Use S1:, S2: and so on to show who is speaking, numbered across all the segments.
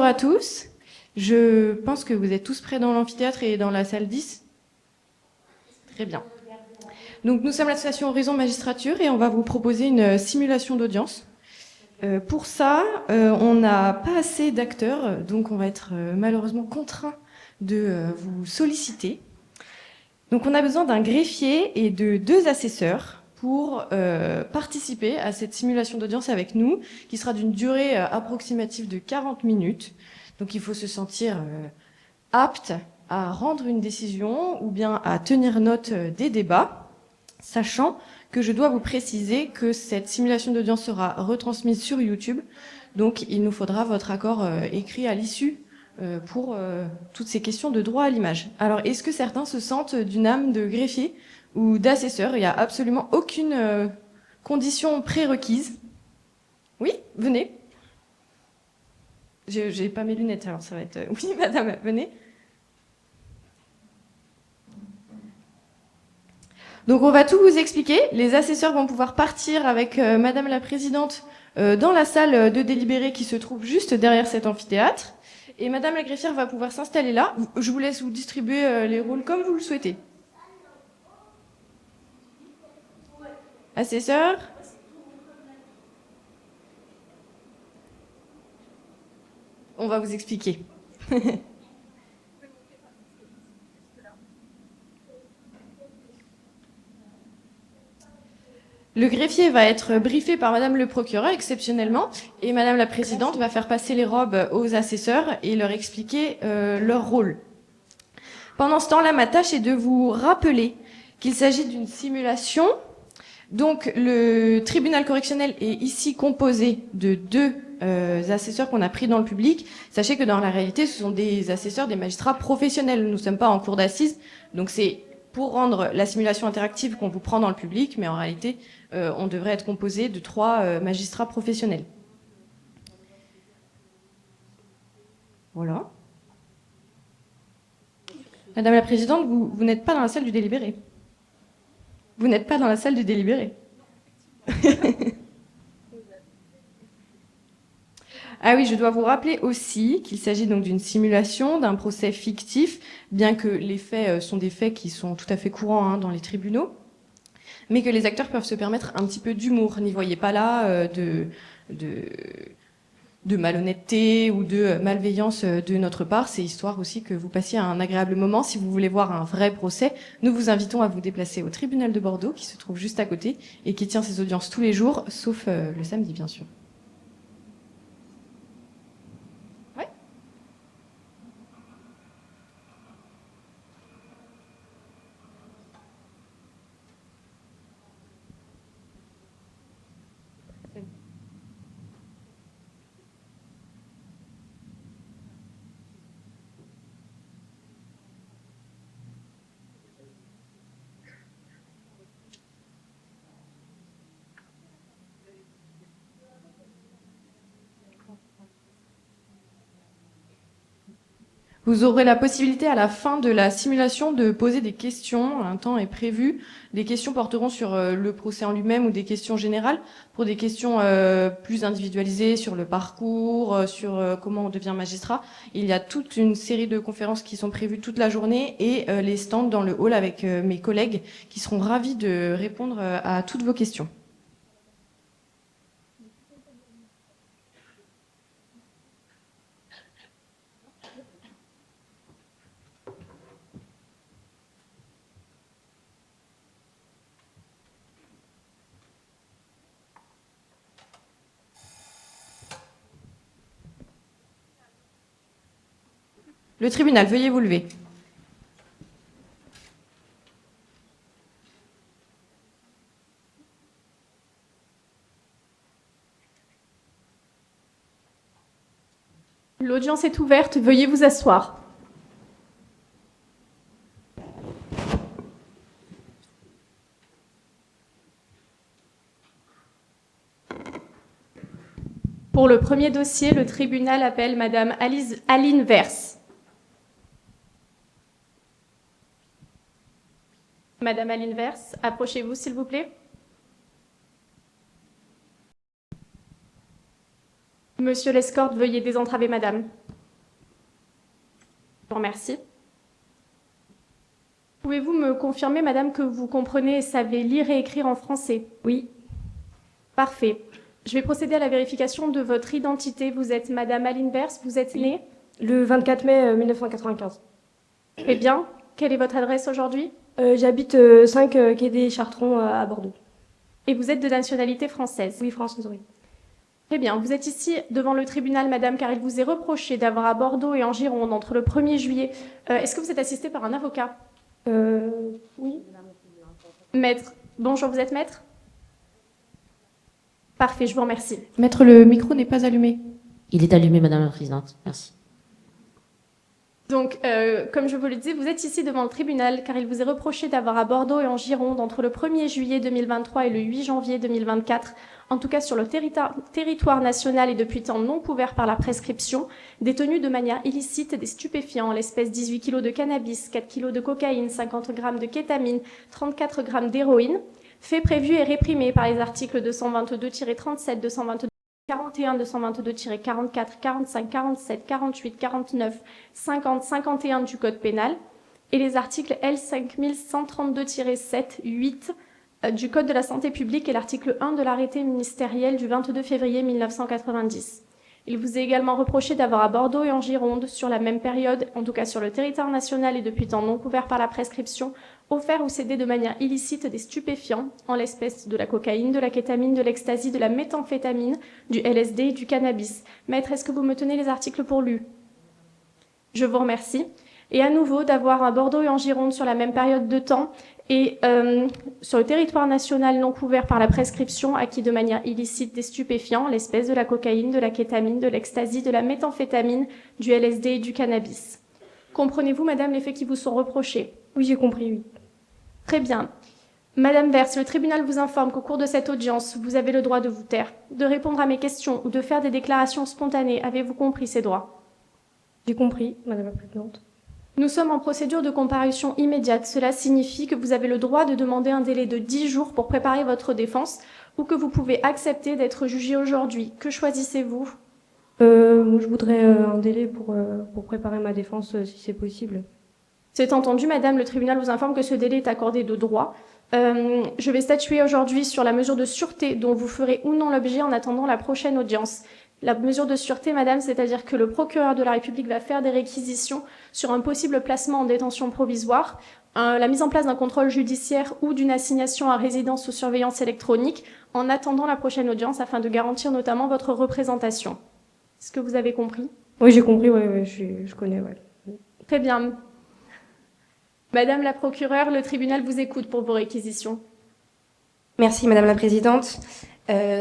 S1: Bonjour à tous. Je pense que vous êtes tous prêts dans l'amphithéâtre et dans la salle 10. Très bien. Donc nous sommes l'association Horizon Magistrature et on va vous proposer une simulation d'audience. Pour ça, on n'a pas assez d'acteurs, donc on va être malheureusement contraint de vous solliciter. Donc on a besoin d'un greffier et de 2 assesseurs pour participer à cette simulation d'audience avec nous, qui sera d'une durée approximative de 40 minutes. Donc il faut se sentir apte à rendre une décision ou bien à tenir note des débats, sachant que je dois vous préciser que cette simulation d'audience sera retransmise sur YouTube. Donc il nous faudra votre accord écrit à l'issue pour toutes ces questions de droit à l'image. Alors, est-ce que certains se sentent d'une âme de greffier ou d'assesseur? Il n'y a absolument aucune condition prérequise. Oui, venez. J'ai pas mes lunettes, alors ça va être... Oui, madame, venez. Donc, on va tout vous expliquer. Les assesseurs vont pouvoir partir avec madame la présidente dans la salle de délibéré qui se trouve juste derrière cet amphithéâtre. Et madame la greffière va pouvoir s'installer là. Je vous laisse vous distribuer les rôles comme vous le souhaitez. Assesseur. On va vous expliquer. Le greffier va être briefé par madame le procureur exceptionnellement et madame la présidente va faire passer les robes aux assesseurs et leur expliquer leur rôle. Pendant ce temps-là, ma tâche est de vous rappeler qu'il s'agit d'une simulation. Donc le tribunal correctionnel est ici composé de 2 assesseurs qu'on a pris dans le public. Sachez que dans la réalité, ce sont des assesseurs, des magistrats professionnels. Nous ne sommes pas en cour d'assises, donc c'est pour rendre la simulation interactive qu'on vous prend dans le public, mais en réalité, on devrait être composé de 3 magistrats professionnels. Voilà. Madame la Présidente, vous n'êtes pas dans la salle du délibéré. Vous n'êtes pas dans la salle du délibéré. Ah oui, je dois vous rappeler aussi qu'il s'agit donc d'une simulation, d'un procès fictif, bien que les faits sont des faits qui sont tout à fait courants dans les tribunaux, mais que les acteurs peuvent se permettre un petit peu d'humour. N'y voyez pas là de malhonnêteté ou de malveillance de notre part. C'est histoire aussi que vous passiez un agréable moment. Si vous voulez voir un vrai procès, nous vous invitons à vous déplacer au tribunal de Bordeaux, qui se trouve juste à côté et qui tient ses audiences tous les jours, sauf le samedi, bien sûr. Ouais. Vous aurez la possibilité à la fin de la simulation de poser des questions. Un temps est prévu. Les questions porteront sur le procès en lui-même ou des questions générales. Pour des questions plus individualisées sur le parcours, sur comment on devient magistrat, il y a toute une série de conférences qui sont prévues toute la journée et les stands dans le hall avec mes collègues qui seront ravis de répondre à toutes vos questions. Le tribunal, veuillez vous lever.
S2: L'audience est ouverte, veuillez vous asseoir. Pour le premier dossier, le tribunal appelle Madame Aline Verse. Madame Aline Verse, approchez-vous s'il vous plaît. Monsieur l'escorte, veuillez désentraver Madame. remercie. Pouvez-vous me confirmer, madame, que vous comprenez et savez lire et écrire en français?
S3: Oui,
S2: Parfait. Je vais procéder à la vérification de votre identité. Vous êtes madame Aline Vers, vous êtes née?
S3: le 24 mai 1995.
S2: Très bien. Quelle est votre adresse aujourd'hui?
S3: J'habite 5 quai des Chartrons à Bordeaux.
S2: Et vous êtes de nationalité française?
S3: Oui, française, oui.
S2: Très bien. Vous êtes ici devant le tribunal, madame, car il vous est reproché d'avoir à Bordeaux et en Gironde entre le 1er juillet. Est-ce que vous êtes assistée par un avocat?
S3: Oui.
S2: Maître. Bonjour, vous êtes maître? Parfait, je vous remercie.
S1: Maître, le micro n'est pas allumé.
S4: Il est allumé, Madame la Présidente. Merci.
S2: Donc, comme je vous le disais, vous êtes ici devant le tribunal car il vous est reproché d'avoir à Bordeaux et en Gironde entre le 1er juillet 2023 et le 8 janvier 2024, en tout cas sur le territoire national et depuis temps non couvert par la prescription, détenu de manière illicite des stupéfiants, en l'espèce 18 kg de cannabis, 4 kg de cocaïne, 50 g de kétamine, 34 g d'héroïne, fait prévu et réprimé par les articles 222-37, 222 41, 222-44, 45, 47, 48, 49, 50, 51 du Code pénal et les articles L5132-7, 8 du Code de la santé publique et l'article 1 de l'arrêté ministériel du 22 février 1990. Il vous est également reproché d'avoir à Bordeaux et en Gironde, sur la même période, en tout cas sur le territoire national et depuis temps non couvert par la prescription, offert ou cédé de manière illicite des stupéfiants, en l'espèce de la cocaïne, de la kétamine, de l'ecstasy, de la méthamphétamine, du LSD et du cannabis. Maître, est-ce que vous me tenez les articles pour lus? Je vous remercie. Et à nouveau, d'avoir à Bordeaux et en Gironde sur la même période de temps et sur le territoire national non couvert par la prescription, acquis de manière illicite des stupéfiants, l'espèce de la cocaïne, de la kétamine, de l'ecstasy, de la méthamphétamine, du LSD et du cannabis. Comprenez-vous, madame, les faits qui vous sont reprochés?
S3: Oui, j'ai compris, oui.
S2: Très bien. Madame Vers, le tribunal vous informe qu'au cours de cette audience, vous avez le droit de vous taire, de répondre à mes questions ou de faire des déclarations spontanées. Avez-vous compris ces droits?
S3: J'ai compris, Madame la Présidente.
S2: Nous sommes en procédure de comparution immédiate. Cela signifie que vous avez le droit de demander un délai de 10 jours pour préparer votre défense ou que vous pouvez accepter d'être jugé aujourd'hui. Que choisissez-vous?
S3: Moi, je voudrais un délai pour préparer ma défense, si c'est possible.
S2: C'est entendu, madame. Le tribunal vous informe que ce délai est accordé de droit. Je vais statuer aujourd'hui sur la mesure de sûreté dont vous ferez ou non l'objet en attendant la prochaine audience. La mesure de sûreté, madame, c'est-à-dire que le procureur de la République va faire des réquisitions sur un possible placement en détention provisoire, la mise en place d'un contrôle judiciaire ou d'une assignation à résidence sous surveillance électronique en attendant la prochaine audience afin de garantir notamment votre représentation. Est-ce que vous avez compris?
S3: Oui, j'ai compris, ouais, je connais, ouais.
S2: Très bien. Madame la procureure, le tribunal vous écoute pour vos réquisitions.
S5: Merci Madame la Présidente.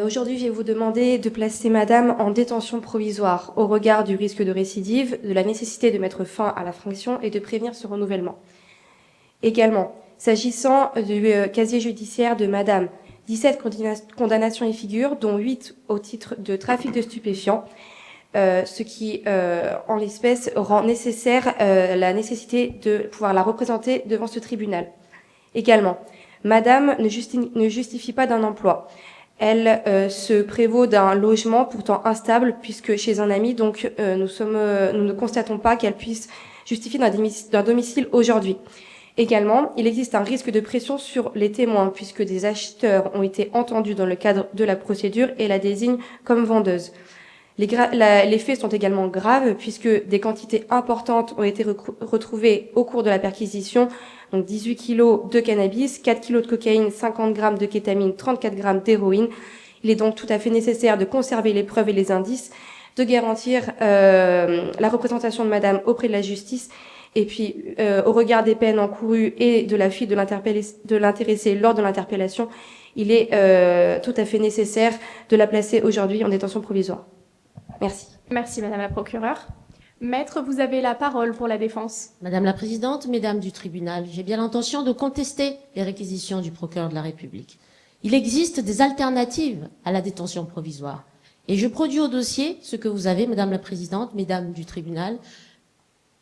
S5: Aujourd'hui, je vais vous demander de placer Madame en détention provisoire au regard du risque de récidive, de la nécessité de mettre fin à l'infraction et de prévenir ce renouvellement. Également, s'agissant du casier judiciaire de Madame, 17 condamnations y figurent, dont 8 au titre de trafic de stupéfiants, ce qui, en l'espèce, rend nécessaire la nécessité de pouvoir la représenter devant ce tribunal. Également, Madame ne justifie pas d'un emploi. Elle se prévaut d'un logement pourtant instable puisque chez un ami, donc nous ne constatons pas qu'elle puisse justifier d'un domicile aujourd'hui. Également, il existe un risque de pression sur les témoins puisque des acheteurs ont été entendus dans le cadre de la procédure et la désignent comme vendeuse. Les faits sont également graves puisque des quantités importantes ont été retrouvées au cours de la perquisition, donc 18 kilos de cannabis, 4 kilos de cocaïne, 50 grammes de kétamine, 34 grammes d'héroïne. Il est donc tout à fait nécessaire de conserver les preuves et les indices, de garantir la représentation de Madame auprès de la justice et puis au regard des peines encourues et de la fuite de l'intéressé lors de l'interpellation, il est tout à fait nécessaire de la placer aujourd'hui en détention provisoire. Merci.
S2: Merci, Madame la procureure. Maître, vous avez la parole pour la défense.
S4: Madame la Présidente, Mesdames du tribunal, j'ai bien l'intention de contester les réquisitions du procureur de la République. Il existe des alternatives à la détention provisoire. Et je produis au dossier ce que vous avez, Madame la Présidente, Mesdames du tribunal,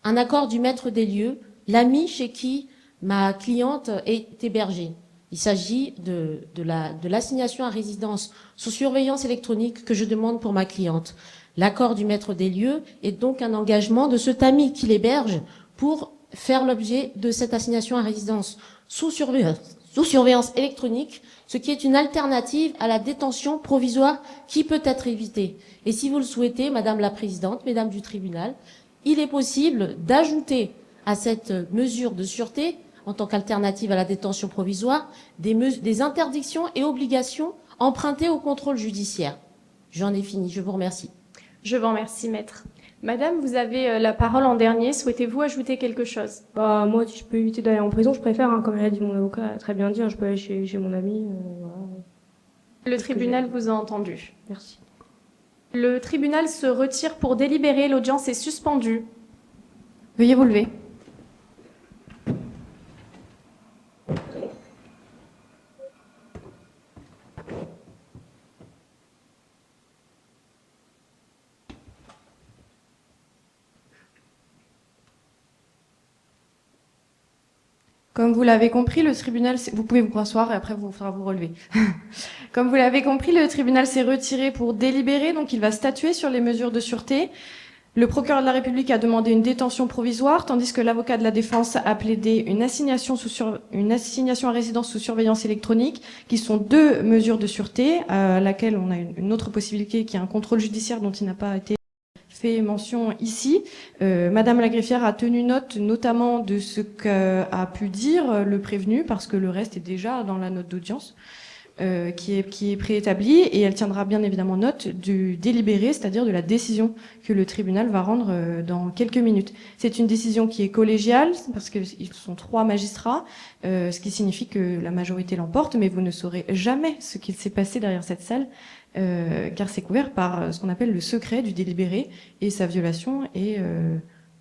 S4: un accord du maître des lieux, l'ami chez qui ma cliente est hébergée. Il s'agit de l'assignation à résidence sous surveillance électronique que je demande pour ma cliente. L'accord du maître des lieux est donc un engagement de cet ami qui l'héberge pour faire l'objet de cette assignation à résidence sous surveillance électronique, ce qui est une alternative à la détention provisoire qui peut être évitée. Et si vous le souhaitez, Madame la Présidente, Mesdames du tribunal, il est possible d'ajouter à cette mesure de sûreté, en tant qu'alternative à la détention provisoire, des interdictions et obligations empruntées au contrôle judiciaire. J'en ai fini, je vous remercie.
S2: Je vous remercie, maître. Madame, vous avez la parole en dernier. Souhaitez-vous ajouter quelque chose?
S3: Bah, moi, si je peux éviter d'aller en prison, je préfère, hein, comme elle a dit mon avocat, a très bien dit, hein, je peux aller chez mon ami. Voilà.
S2: Le tribunal vous a entendu.
S3: Merci.
S2: Le tribunal se retire pour délibérer. L'audience est suspendue.
S1: Veuillez vous lever. Comme vous l'avez compris, le tribunal, vous pouvez vous rasseoir et après il faudra vous relever. Comme vous l'avez compris, le tribunal s'est retiré pour délibérer, donc il va statuer sur les mesures de sûreté. Le procureur de la République a demandé une détention provisoire, tandis que l'avocat de la défense a plaidé une assignation à résidence sous surveillance électronique, qui sont deux mesures de sûreté, à laquelle on a une autre possibilité qui est un contrôle judiciaire dont il n'a pas été fait mention ici. Madame la greffière a tenu note notamment de ce qu'a pu dire le prévenu, parce que le reste est déjà dans la note d'audience qui est préétablie, et elle tiendra bien évidemment note du délibéré, c'est-à-dire de la décision que le tribunal va rendre dans quelques minutes. C'est une décision qui est collégiale, parce qu'ils sont 3 magistrats, ce qui signifie que la majorité l'emporte, mais vous ne saurez jamais ce qu'il s'est passé derrière cette salle, car c'est couvert par ce qu'on appelle le secret du délibéré, et sa violation est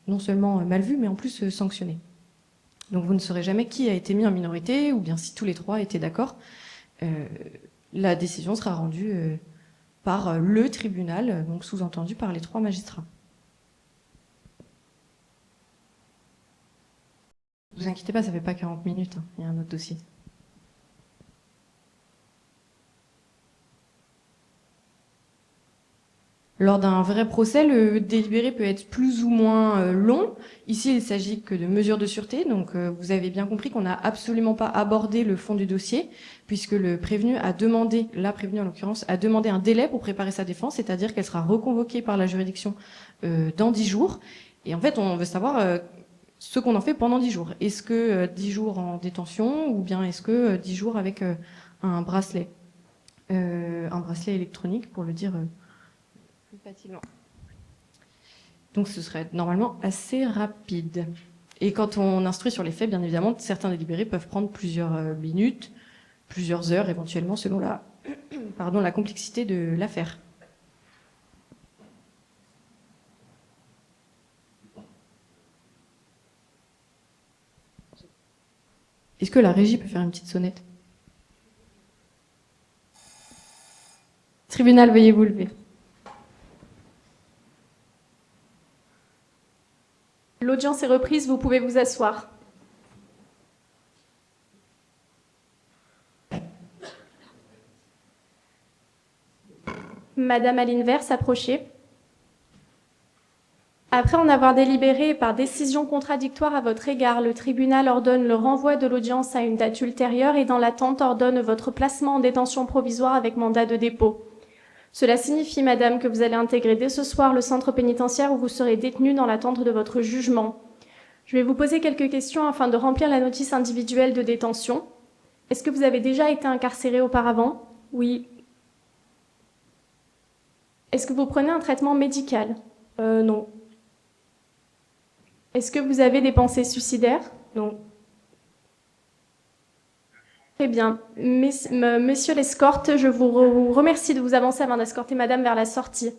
S1: non seulement mal vue, mais en plus sanctionnée. Donc vous ne saurez jamais qui a été mis en minorité, ou bien si tous les 3 étaient d'accord. La décision sera rendue par le tribunal, donc sous-entendu par les 3 magistrats. Ne vous inquiétez pas, ça fait pas 40 minutes, hein. Il y a un autre dossier. Lors d'un vrai procès, le délibéré peut être plus ou moins long. Ici, il s'agit que de mesures de sûreté, donc vous avez bien compris qu'on n'a absolument pas abordé le fond du dossier, puisque le prévenu a demandé, la prévenue en l'occurrence, a demandé un délai pour préparer sa défense, c'est-à-dire qu'elle sera reconvoquée par la juridiction dans 10 jours. Et en fait, on veut savoir ce qu'on en fait pendant 10 jours. Est-ce que 10 jours en détention, ou bien est-ce que 10 jours avec un bracelet électronique, pour le dire plus facilement. Donc ce serait normalement assez rapide. Et quand on instruit sur les faits, bien évidemment, certains délibérés peuvent prendre plusieurs minutes, plusieurs heures éventuellement, selon la complexité de l'affaire. Est-ce que la régie peut faire une petite sonnette? Tribunal, veuillez vous lever.
S2: L'audience est reprise, vous pouvez vous asseoir. Madame Aline Verse, approchez. Après en avoir délibéré par décision contradictoire à votre égard, le tribunal ordonne le renvoi de l'audience à une date ultérieure et dans l'attente ordonne votre placement en détention provisoire avec mandat de dépôt. Cela signifie, madame, que vous allez intégrer dès ce soir le centre pénitentiaire où vous serez détenue dans l'attente de votre jugement. Je vais vous poser quelques questions afin de remplir la notice individuelle de détention. Est-ce que vous avez déjà été incarcéré auparavant? Oui. Est-ce que vous prenez un traitement médical?
S3: Non.
S2: Est-ce que vous avez des pensées suicidaires?
S3: Non.
S2: Très bien. Monsieur l'escorte, je vous remercie de vous avancer avant d'escorter madame vers la sortie.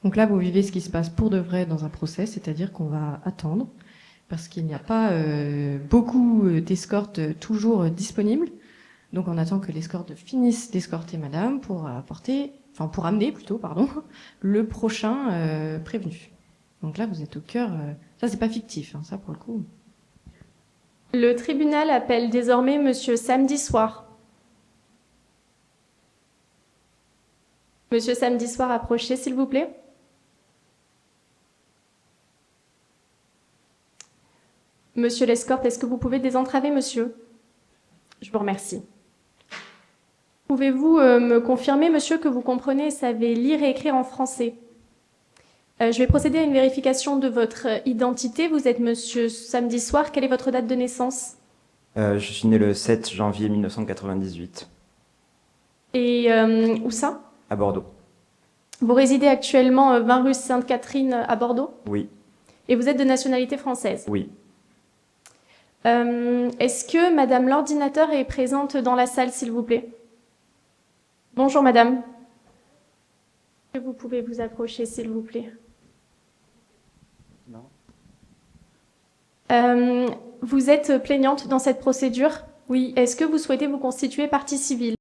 S1: Donc là, vous vivez ce qui se passe pour de vrai dans un procès, c'est-à-dire qu'on va attendre, parce qu'il n'y a pas beaucoup d'escortes toujours disponibles. Donc on attend que l'escorte finisse d'escorter madame pour amener le prochain prévenu. Donc là, vous êtes au cœur. Ça, c'est pas fictif, hein, ça pour le coup.
S2: Le tribunal appelle désormais Monsieur Samedi Soir. Monsieur Samedi Soir, approchez, s'il vous plaît. Monsieur Lescorte, est-ce que vous pouvez désentraver, monsieur? Je vous remercie. Pouvez-vous me confirmer, monsieur, que vous comprenez et savez lire et écrire en français? Je vais procéder à une vérification de votre identité. Vous êtes monsieur Samedi Soir. Quelle est votre date de naissance?
S6: Je suis né le 7 janvier 1998,
S2: Et où ça?
S6: à Bordeaux.
S2: Vous résidez actuellement 20 rue Sainte-Catherine à Bordeaux?
S6: Oui,
S2: Et vous êtes de nationalité française?
S6: oui.
S2: Est-ce que madame l'ordinateur est présente dans la salle, s'il vous plaît? Bonjour, madame. Est-ce que vous pouvez vous approcher, s'il vous plaît?
S6: Non.
S2: Vous êtes plaignante dans cette procédure?
S3: Oui,
S2: Est-ce que vous souhaitez vous constituer partie civile?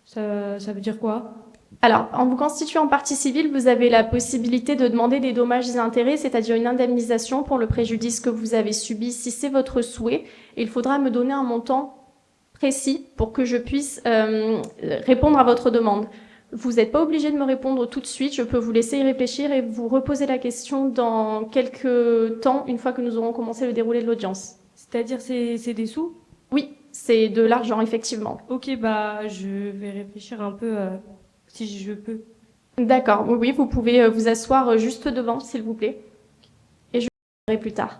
S3: ça veut dire quoi?
S2: Alors, en vous constituant partie civile, vous avez la possibilité de demander des dommages et intérêts, c'est-à-dire une indemnisation pour le préjudice que vous avez subi, si c'est votre souhait. Il faudra me donner un montant précis pour que je puisse répondre à votre demande. Vous n'êtes pas obligé de me répondre tout de suite, je peux vous laisser y réfléchir et vous reposer la question dans quelques temps, une fois que nous aurons commencé le déroulé de l'audience.
S3: C'est-à-dire c'est des sous?
S2: Oui, c'est de l'argent, effectivement.
S3: Ok, bah je vais réfléchir un peu si je peux.
S2: D'accord, oui, oui, vous pouvez vous asseoir juste devant, s'il vous plaît. Et je vous verrai plus tard.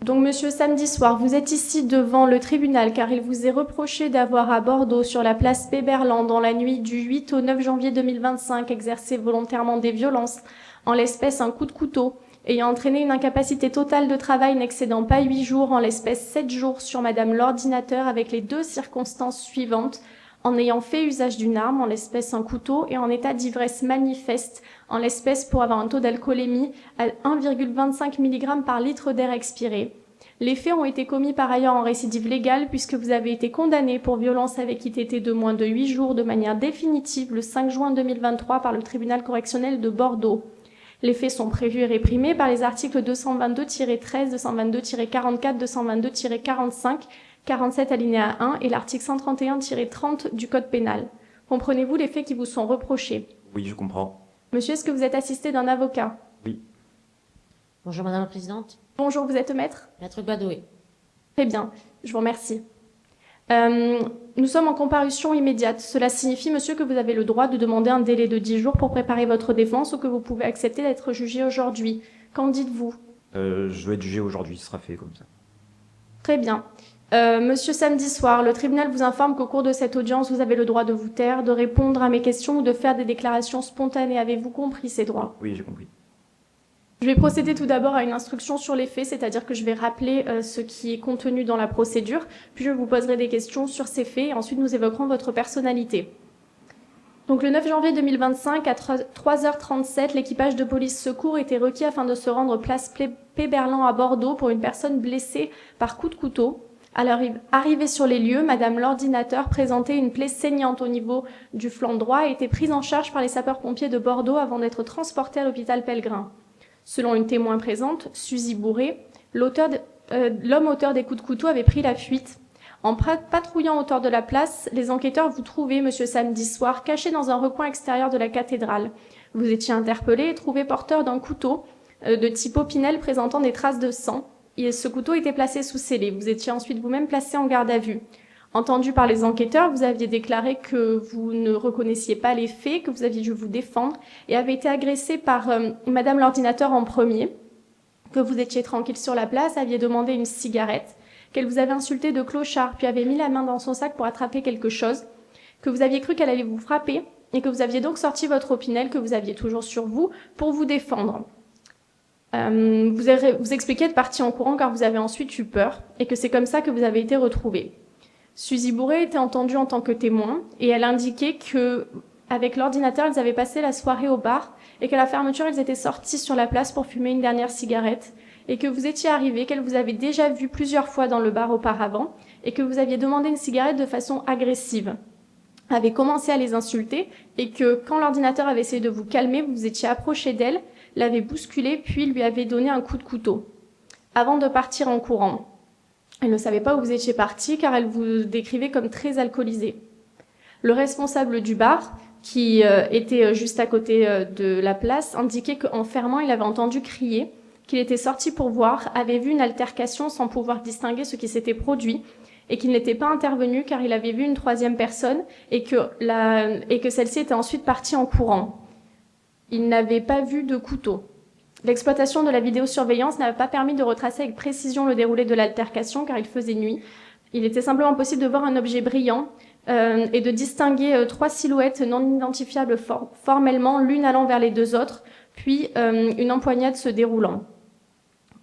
S2: Donc, monsieur Samedi Soir, vous êtes ici devant le tribunal car il vous est reproché d'avoir à Bordeaux, sur la place Péberlan, dans la nuit du 8 au 9 janvier 2025, exercé volontairement des violences, en l'espèce un coup de couteau, ayant entraîné une incapacité totale de travail n'excédant pas 8 jours, en l'espèce 7 jours sur madame l'ordinateur, avec les deux circonstances suivantes: en ayant fait usage d'une arme, en l'espèce un couteau, et en état d'ivresse manifeste, en l'espèce pour avoir un taux d'alcoolémie à 1,25 mg par litre d'air expiré. Les faits ont été commis par ailleurs en récidive légale puisque vous avez été condamné pour violence avec ITT de moins de 8 jours de manière définitive le 5 juin 2023 par le tribunal correctionnel de Bordeaux. Les faits sont prévus et réprimés par les articles 222-13, 222-44, 222-45, 47 alinéa 1 et l'article 131-30 du Code pénal. Comprenez-vous les faits qui vous sont reprochés?
S6: Oui, je comprends.
S2: Monsieur, est-ce que vous êtes assisté d'un avocat?
S6: Oui.
S4: Bonjour Madame la Présidente.
S2: Bonjour, vous êtes maître?
S4: Maître Badoé.
S2: Très bien, je vous remercie. Nous sommes en comparution immédiate. Cela signifie, monsieur, que vous avez le droit de demander un délai de 10 jours pour préparer votre défense ou que vous pouvez accepter d'être jugé aujourd'hui. Qu'en dites-vous?
S6: Je dois être jugé aujourd'hui, ce sera fait comme ça.
S2: Très bien. Monsieur Samedi Soir, le tribunal vous informe qu'au cours de cette audience, vous avez le droit de vous taire, de répondre à mes questions ou de faire des déclarations spontanées. Avez-vous compris ces droits?
S6: Oui, j'ai compris.
S2: Je vais procéder tout d'abord à une instruction sur les faits, c'est-à-dire que je vais rappeler ce qui est contenu dans la procédure, puis je vous poserai des questions sur ces faits et ensuite nous évoquerons votre personnalité. Donc le 9 janvier 2025, à 3h37, l'équipage de police secours était requis afin de se rendre place Péberlan à Bordeaux pour une personne blessée par coup de couteau. À leur arrivée sur les lieux, madame l'ordinateur présentait une plaie saignante au niveau du flanc droit et était prise en charge par les sapeurs-pompiers de Bordeaux avant d'être transportée à l'hôpital Pellegrin. Selon une témoin présente, Suzy Bourré, l'homme auteur des coups de couteau avait pris la fuite. En patrouillant autour de la place, les enquêteurs vous trouvaient, monsieur Samedi Soir, caché dans un recoin extérieur de la cathédrale. Vous étiez interpellé et trouvé porteur d'un couteau de type Opinel présentant des traces de sang. Et ce couteau était placé sous scellé. Vous étiez ensuite vous-même placé en garde à vue. Entendu par les enquêteurs, vous aviez déclaré que vous ne reconnaissiez pas les faits, que vous aviez dû vous défendre et avez été agressé par madame l'ordinateur en premier, que vous étiez tranquille sur la place, aviez demandé une cigarette, qu'elle vous avait insulté de clochard, puis avait mis la main dans son sac pour attraper quelque chose, que vous aviez cru qu'elle allait vous frapper et que vous aviez donc sorti votre Opinel que vous aviez toujours sur vous pour vous défendre. Vous expliquez être parti en courant car vous avez ensuite eu peur et que c'est comme ça que vous avez été retrouvé. Suzy Bourré était entendue en tant que témoin et elle indiquait que, avec l'ordinateur, ils avaient passé la soirée au bar et qu'à la fermeture, ils étaient sortis sur la place pour fumer une dernière cigarette et que vous étiez arrivé, qu'elle vous avait déjà vu plusieurs fois dans le bar auparavant et que vous aviez demandé une cigarette de façon agressive, avait commencé à les insulter et que, quand l'ordinateur avait essayé de vous calmer, vous vous étiez approché d'elle, l'avez bousculée puis lui avez donné un coup de couteau. avant de partir en courant. Elle ne savait pas où vous étiez parti car elle vous décrivait comme très alcoolisé. Le responsable du bar, qui était juste à côté de la place, indiquait qu'en fermant, il avait entendu crier, qu'il était sorti pour voir, avait vu une altercation sans pouvoir distinguer ce qui s'était produit, et qu'il n'était pas intervenu car il avait vu une troisième personne et que celle-ci était ensuite partie en courant. Il n'avait pas vu de couteau. L'exploitation de la vidéosurveillance n'avait pas permis de retracer avec précision le déroulé de l'altercation car il faisait nuit. Il était simplement possible de voir un objet brillant et de distinguer 3 silhouettes non identifiables formellement, l'une allant vers les 2 autres, puis une empoignade se déroulant.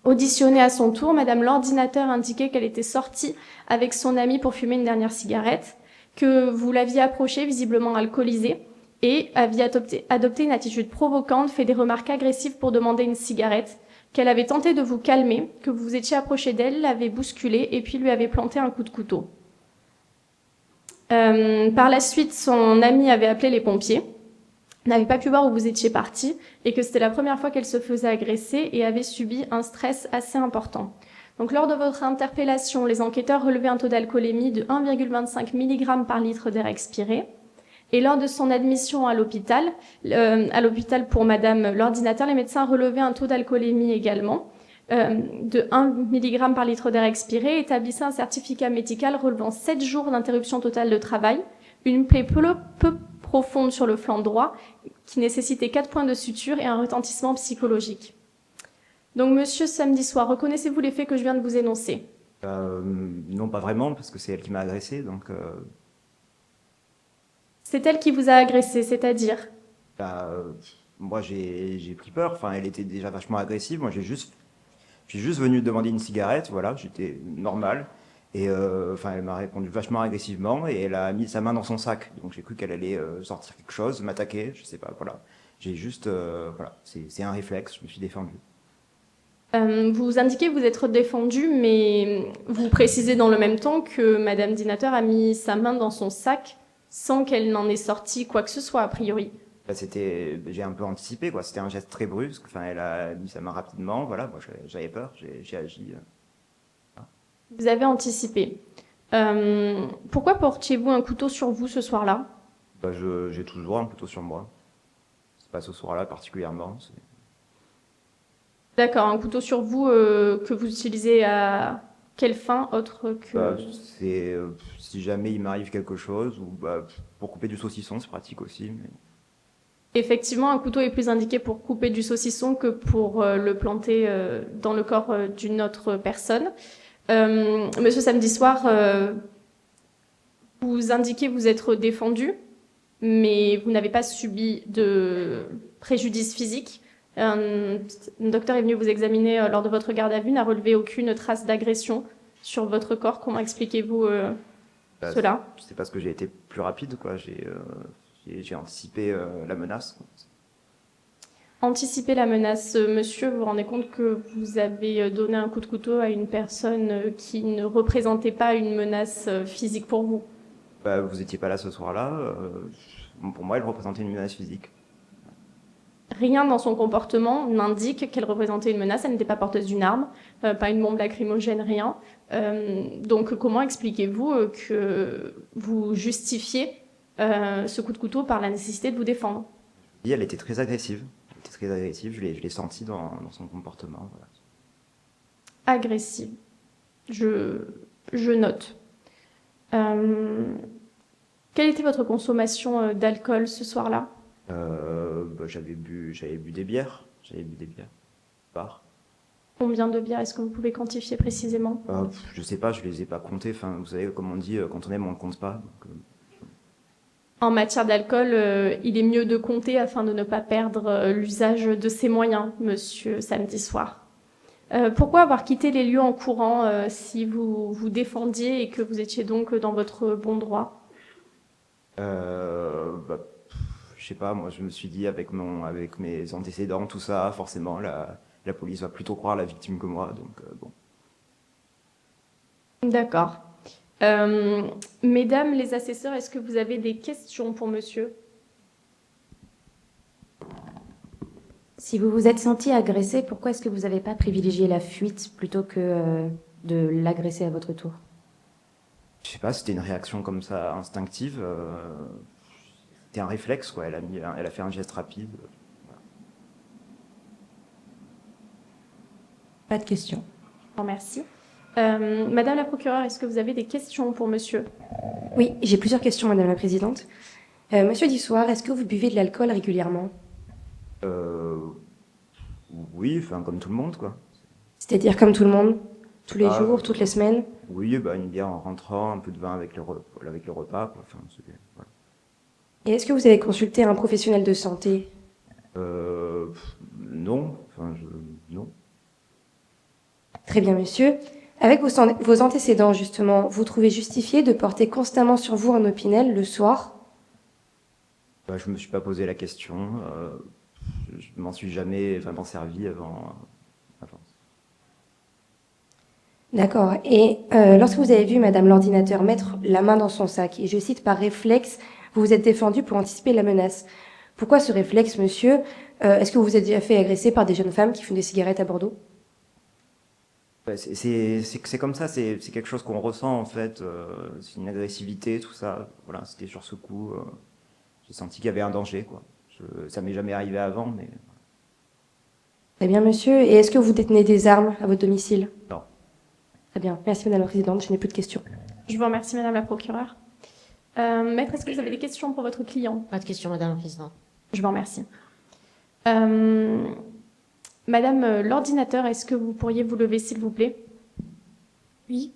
S2: Auditionnée à son tour, Madame l'ordinateur indiquait qu'elle était sortie avec son amie pour fumer une dernière cigarette, que vous l'aviez approchée visiblement alcoolisée et aviez adopté une attitude provocante, fait des remarques agressives pour demander une cigarette, qu'elle avait tenté de vous calmer, que vous vous étiez approché d'elle, l'avait bousculée et puis lui avait planté un coup de couteau. Par la suite, son amie avait appelé les pompiers, n'avait pas pu voir où vous étiez parti et que c'était la première fois qu'elle se faisait agresser et avait subi un stress assez important. Donc, lors de votre interpellation, les enquêteurs relevaient un taux d'alcoolémie de 1,25 mg par litre d'air expiré. Et lors de son admission à l'hôpital pour Madame l'ordinateur, les médecins relevaient un taux d'alcoolémie également de 1 mg par litre d'air expiré, établissait un certificat médical relevant 7 jours d'interruption totale de travail, une plaie peu profonde sur le flanc droit qui nécessitait 4 points de suture et un retentissement psychologique. Donc, monsieur, samedi soir, reconnaissez-vous les faits que je viens de vous énoncer?
S6: Non, pas vraiment, parce que c'est elle qui m'a agressé, donc...
S2: C'est elle qui vous a agressé, c'est-à-dire?
S6: Moi, j'ai pris peur. Enfin, elle était déjà vachement agressive. Moi, je suis juste venu demander une cigarette. Voilà, j'étais normal. Et enfin, elle m'a répondu vachement agressivement et elle a mis sa main dans son sac. Donc, j'ai cru qu'elle allait sortir quelque chose, m'attaquer. Je sais pas. Voilà. J'ai juste, voilà, c'est un réflexe. Je me suis défendu.
S2: Vous indiquez vous être défendu, mais vous précisez dans le même temps que Madame Dinateur a mis sa main dans son sac sans qu'elle n'en ait sorti quoi que ce soit, a priori.
S6: J'ai un peu anticipé, quoi. C'était un geste très brusque. Enfin, elle a mis sa main rapidement. Voilà, moi, j'avais peur. J'ai agi.
S2: Vous avez anticipé. Pourquoi portiez-vous un couteau sur vous ce soir-là?
S6: J'ai toujours un couteau sur moi. C'est pas ce soir-là particulièrement.
S2: D'accord, un couteau sur vous que vous utilisez à quelle fin autre que...
S6: Si jamais il m'arrive quelque chose, ou pour couper du saucisson, c'est pratique aussi. Mais...
S2: Effectivement, un couteau est plus indiqué pour couper du saucisson que pour le planter dans le corps d'une autre personne. Monsieur, samedi soir, vous indiquez vous être défendu, mais vous n'avez pas subi de préjudice physique. Un docteur est venu vous examiner lors de votre garde à vue, n'a relevé aucune trace d'agression sur votre corps. Comment expliquez-vous cela?
S6: C'est parce que j'ai été plus rapide, quoi. J'ai anticipé la menace, quoi.
S2: Anticiper la menace, monsieur, vous vous rendez compte que vous avez donné un coup de couteau à une personne qui ne représentait pas une menace physique pour vous?
S6: Vous étiez pas là ce soir-là. Pour moi, elle représentait une menace physique.
S2: Rien dans son comportement n'indique qu'elle représentait une menace. Elle n'était pas porteuse d'une arme, pas une bombe lacrymogène, rien. Donc, comment expliquez-vous que vous justifiez ce coup de couteau par la nécessité de vous défendre?
S6: Elle était très agressive. Je l'ai senti dans son comportement. Voilà.
S2: Agressive. Je note. Quelle était votre consommation d'alcool ce soir-là?
S6: J'avais bu des bières. Bar.
S2: Combien de bières est-ce que vous pouvez quantifier précisément?
S6: Je sais pas, je les ai pas comptées. Enfin, vous savez, comme on dit, quand on aime, on ne compte pas. Donc,
S2: En matière d'alcool, il est mieux de compter afin de ne pas perdre l'usage de ses moyens, monsieur, samedi soir. Pourquoi avoir quitté les lieux en courant si vous vous défendiez et que vous étiez donc dans votre bon droit?
S6: Je sais pas, moi je me suis dit avec mes antécédents, tout ça, forcément la police va plutôt croire la victime que moi, donc bon.
S2: D'accord. Mesdames les assesseurs, est-ce que vous avez des questions pour monsieur?
S7: Si vous vous êtes senti agressé, pourquoi est-ce que vous n'avez pas privilégié la fuite plutôt que de l'agresser à votre tour?
S6: Je sais pas, c'était une réaction comme ça instinctive. C'était un réflexe, quoi. Elle a fait un geste rapide.
S8: Pas de questions.
S2: Je vous remercie. Madame la procureure, est-ce que vous avez des questions pour monsieur?
S5: Oui, j'ai plusieurs questions, Madame la Présidente. Monsieur Dissoir, est-ce que vous buvez de l'alcool régulièrement?
S6: Oui, enfin, comme tout le monde, quoi.
S5: C'est-à-dire comme tout le monde? Tous les
S6: Ah,
S5: jours, toutes les semaines?
S6: Oui, bah, une bière en rentrant, un peu de vin avec le repas, quoi. Enfin, voilà.
S5: Et est-ce que vous avez consulté un professionnel de santé?
S6: Non, enfin, non.
S5: Très bien, monsieur. Avec vos antécédents, justement, vous trouvez justifié de porter constamment sur vous un Opinel le soir?
S6: Bah, je me suis pas posé la question. Je m'en suis jamais vraiment servi avant.
S5: D'accord. Et lorsque vous avez vu Madame l'ordinateur mettre la main dans son sac, et je cite par réflexe, vous vous êtes défendu pour anticiper la menace. Pourquoi ce réflexe, monsieur? Est-ce que vous vous êtes déjà fait agresser par des jeunes femmes qui fument des cigarettes à Bordeaux?
S6: Ouais, c'est comme ça, c'est quelque chose qu'on ressent en fait. C'est une agressivité, tout ça. Voilà, c'était sur ce coup. J'ai senti qu'il y avait un danger, quoi. Ça m'est jamais arrivé avant, mais.
S5: Très bien, monsieur. Et est-ce que vous détenez des armes à votre domicile?
S6: Non.
S5: Très bien. Merci, Madame la Présidente. Je n'ai plus de questions.
S2: Je vous remercie, Madame la procureure. Maître, est-ce que vous avez des questions pour votre client?
S4: Pas de questions, Madame la Présidente.
S2: Je vous remercie. Madame l'ordinateur, est-ce que vous pourriez vous lever, s'il vous plaît?
S3: Oui.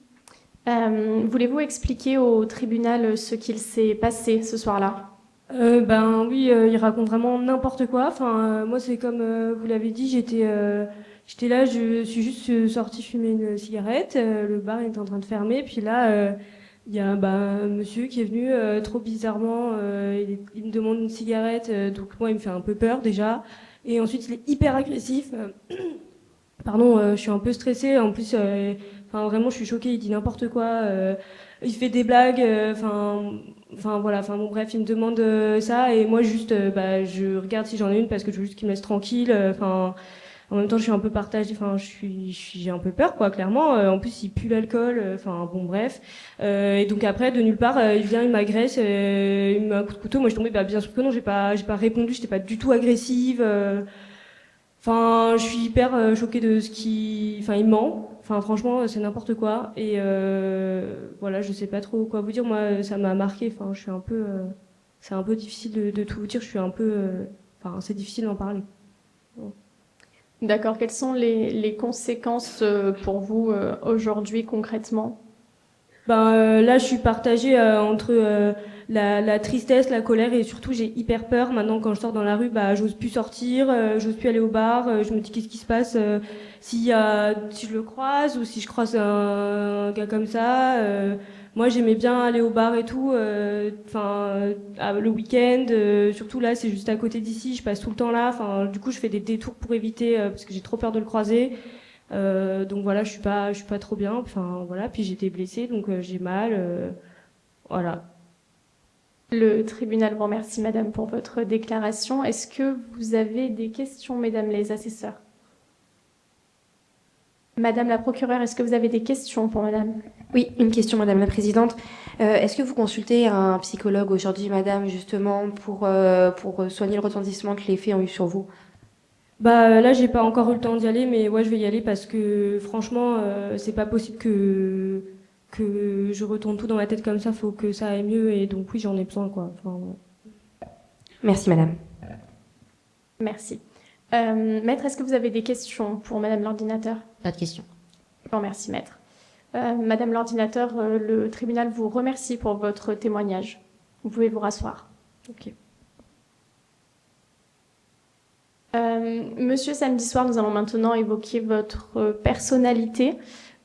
S2: Voulez-vous expliquer au tribunal ce qu'il s'est passé ce soir-là?
S3: Ben oui, il raconte vraiment n'importe quoi. Enfin, moi, c'est comme vous l'avez dit, j'étais là, je suis juste sortie fumer une cigarette. Le bar était en train de fermer. Puis là, il y a un monsieur qui est venu trop bizarrement. Il me demande une cigarette. Donc moi, il me fait un peu peur déjà. Et ensuite, il est hyper agressif. Pardon, je suis un peu stressée. En plus, enfin vraiment, je suis choquée. Il dit n'importe quoi. Il fait des blagues. Enfin voilà. Enfin bon, bref, il me demande ça et moi juste, je regarde si j'en ai une parce que je veux juste qu'il me laisse tranquille. Enfin, en même temps, je suis un peu partagée. Enfin, j'ai un peu peur, quoi, clairement. En plus, il pue l'alcool. Enfin bon, bref. Et donc après, de nulle part, il vient, il m'agresse, il me met un coup de couteau. Moi, je suis tombée. Bah bien sûr que non, j'ai pas répondu. J'étais pas du tout agressive. Enfin, je suis hyper choquée de ce qui... Enfin, il ment. Enfin, franchement, c'est n'importe quoi. Et voilà, je sais pas trop quoi vous dire. Moi, ça m'a marqué. Enfin, je suis un peu... c'est un peu difficile de tout vous dire. Je suis un peu... Enfin, c'est difficile d'en parler.
S2: D'accord. Quelles sont les conséquences pour vous aujourd'hui concrètement?
S3: Là, je suis partagée entre la tristesse, la colère et surtout j'ai hyper peur. Maintenant, quand je sors dans la rue, j'ose plus sortir, j'ose plus aller au bar. Je me dis qu'est-ce qui se passe si je le croise ou si je croise un gars comme ça. Moi, j'aimais bien aller au bar et tout. Enfin, le week-end, surtout là, c'est juste à côté d'ici. Je passe tout le temps là. Enfin, du coup, je fais des détours pour éviter parce que j'ai trop peur de le croiser. Donc voilà, je suis pas trop bien. Enfin voilà, puis j'étais blessée, donc j'ai mal. Voilà.
S2: Le tribunal vous remercie, Madame, pour votre déclaration. Est-ce que vous avez des questions, Mesdames les assesseurs? Madame la procureure, est-ce que vous avez des questions pour Madame?
S5: Oui, une question, Madame la Présidente. Est-ce que vous consultez un psychologue aujourd'hui, Madame, justement, pour soigner le retentissement que les faits ont eu sur vous?
S3: Là, j'ai pas encore eu le temps d'y aller, mais ouais, je vais y aller parce que franchement, c'est pas possible que je retourne tout dans la tête comme ça. Faut que ça aille mieux et donc oui, j'en ai besoin, quoi. Enfin, ouais.
S5: Merci, Madame.
S2: Merci. Maître, est-ce que vous avez des questions pour Madame l'ordinateur?
S4: Pas de questions.
S2: Je vous remercie, Maître. Madame l'ordinateur, le tribunal vous remercie pour votre témoignage. Vous pouvez vous rasseoir.
S3: Ok.
S2: Monsieur, samedi soir, nous allons maintenant évoquer votre personnalité.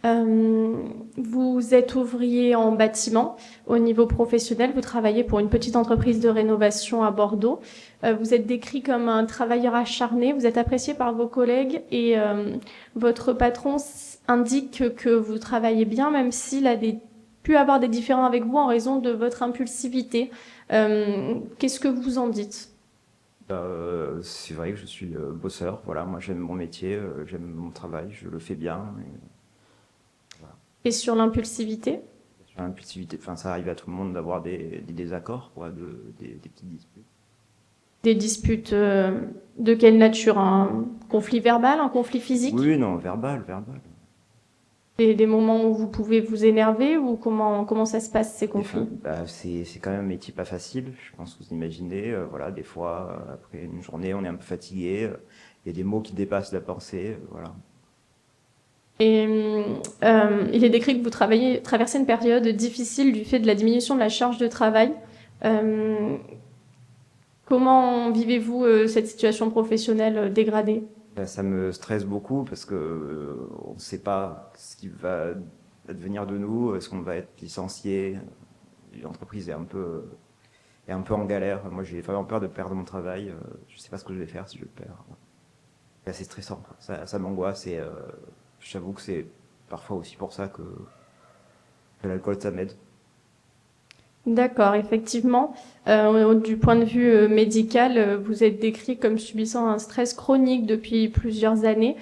S2: Vous êtes ouvrier en bâtiment. Au niveau professionnel, vous travaillez pour une petite entreprise de rénovation à Bordeaux. Vous êtes décrit comme un travailleur acharné. Vous êtes apprécié par vos collègues et votre patron indique que vous travaillez bien, même s'il a pu avoir des différends avec vous en raison de votre impulsivité. Qu'est-ce que vous en dites?
S6: C'est vrai que je suis bosseur. Voilà, moi j'aime mon métier, j'aime mon travail, je le fais bien.
S2: Et sur l'impulsivité?
S6: Sur l'impulsivité, enfin, ça arrive à tout le monde d'avoir des désaccords, quoi, des petites disputes.
S2: Des disputes de quelle nature? Un conflit verbal, un conflit physique?
S6: Oui, non, verbal, verbal.
S2: Des moments où vous pouvez vous énerver ou comment ça se passe ces conflits?
S6: C'est quand même un métier pas facile, je pense que vous imaginez. Voilà, des fois, après une journée, on est un peu fatigué. Il y a des mots qui dépassent la pensée, voilà.
S2: Et il est décrit que vous traversez une période difficile du fait de la diminution de la charge de travail. Comment vivez-vous cette situation professionnelle dégradée?
S6: Ça me stresse beaucoup parce que on ne sait pas ce qui va advenir de nous. Est-ce qu'on va être licencié? L'entreprise est un peu en galère. Moi, j'ai vraiment peur de perdre mon travail. Je ne sais pas ce que je vais faire si je le perds. C'est assez stressant, quoi. Ça m'angoisse et j'avoue que c'est parfois aussi pour ça que l'alcool, ça m'aide.
S2: D'accord, effectivement. Du point de vue médical, vous êtes décrit comme subissant un stress chronique depuis plusieurs années.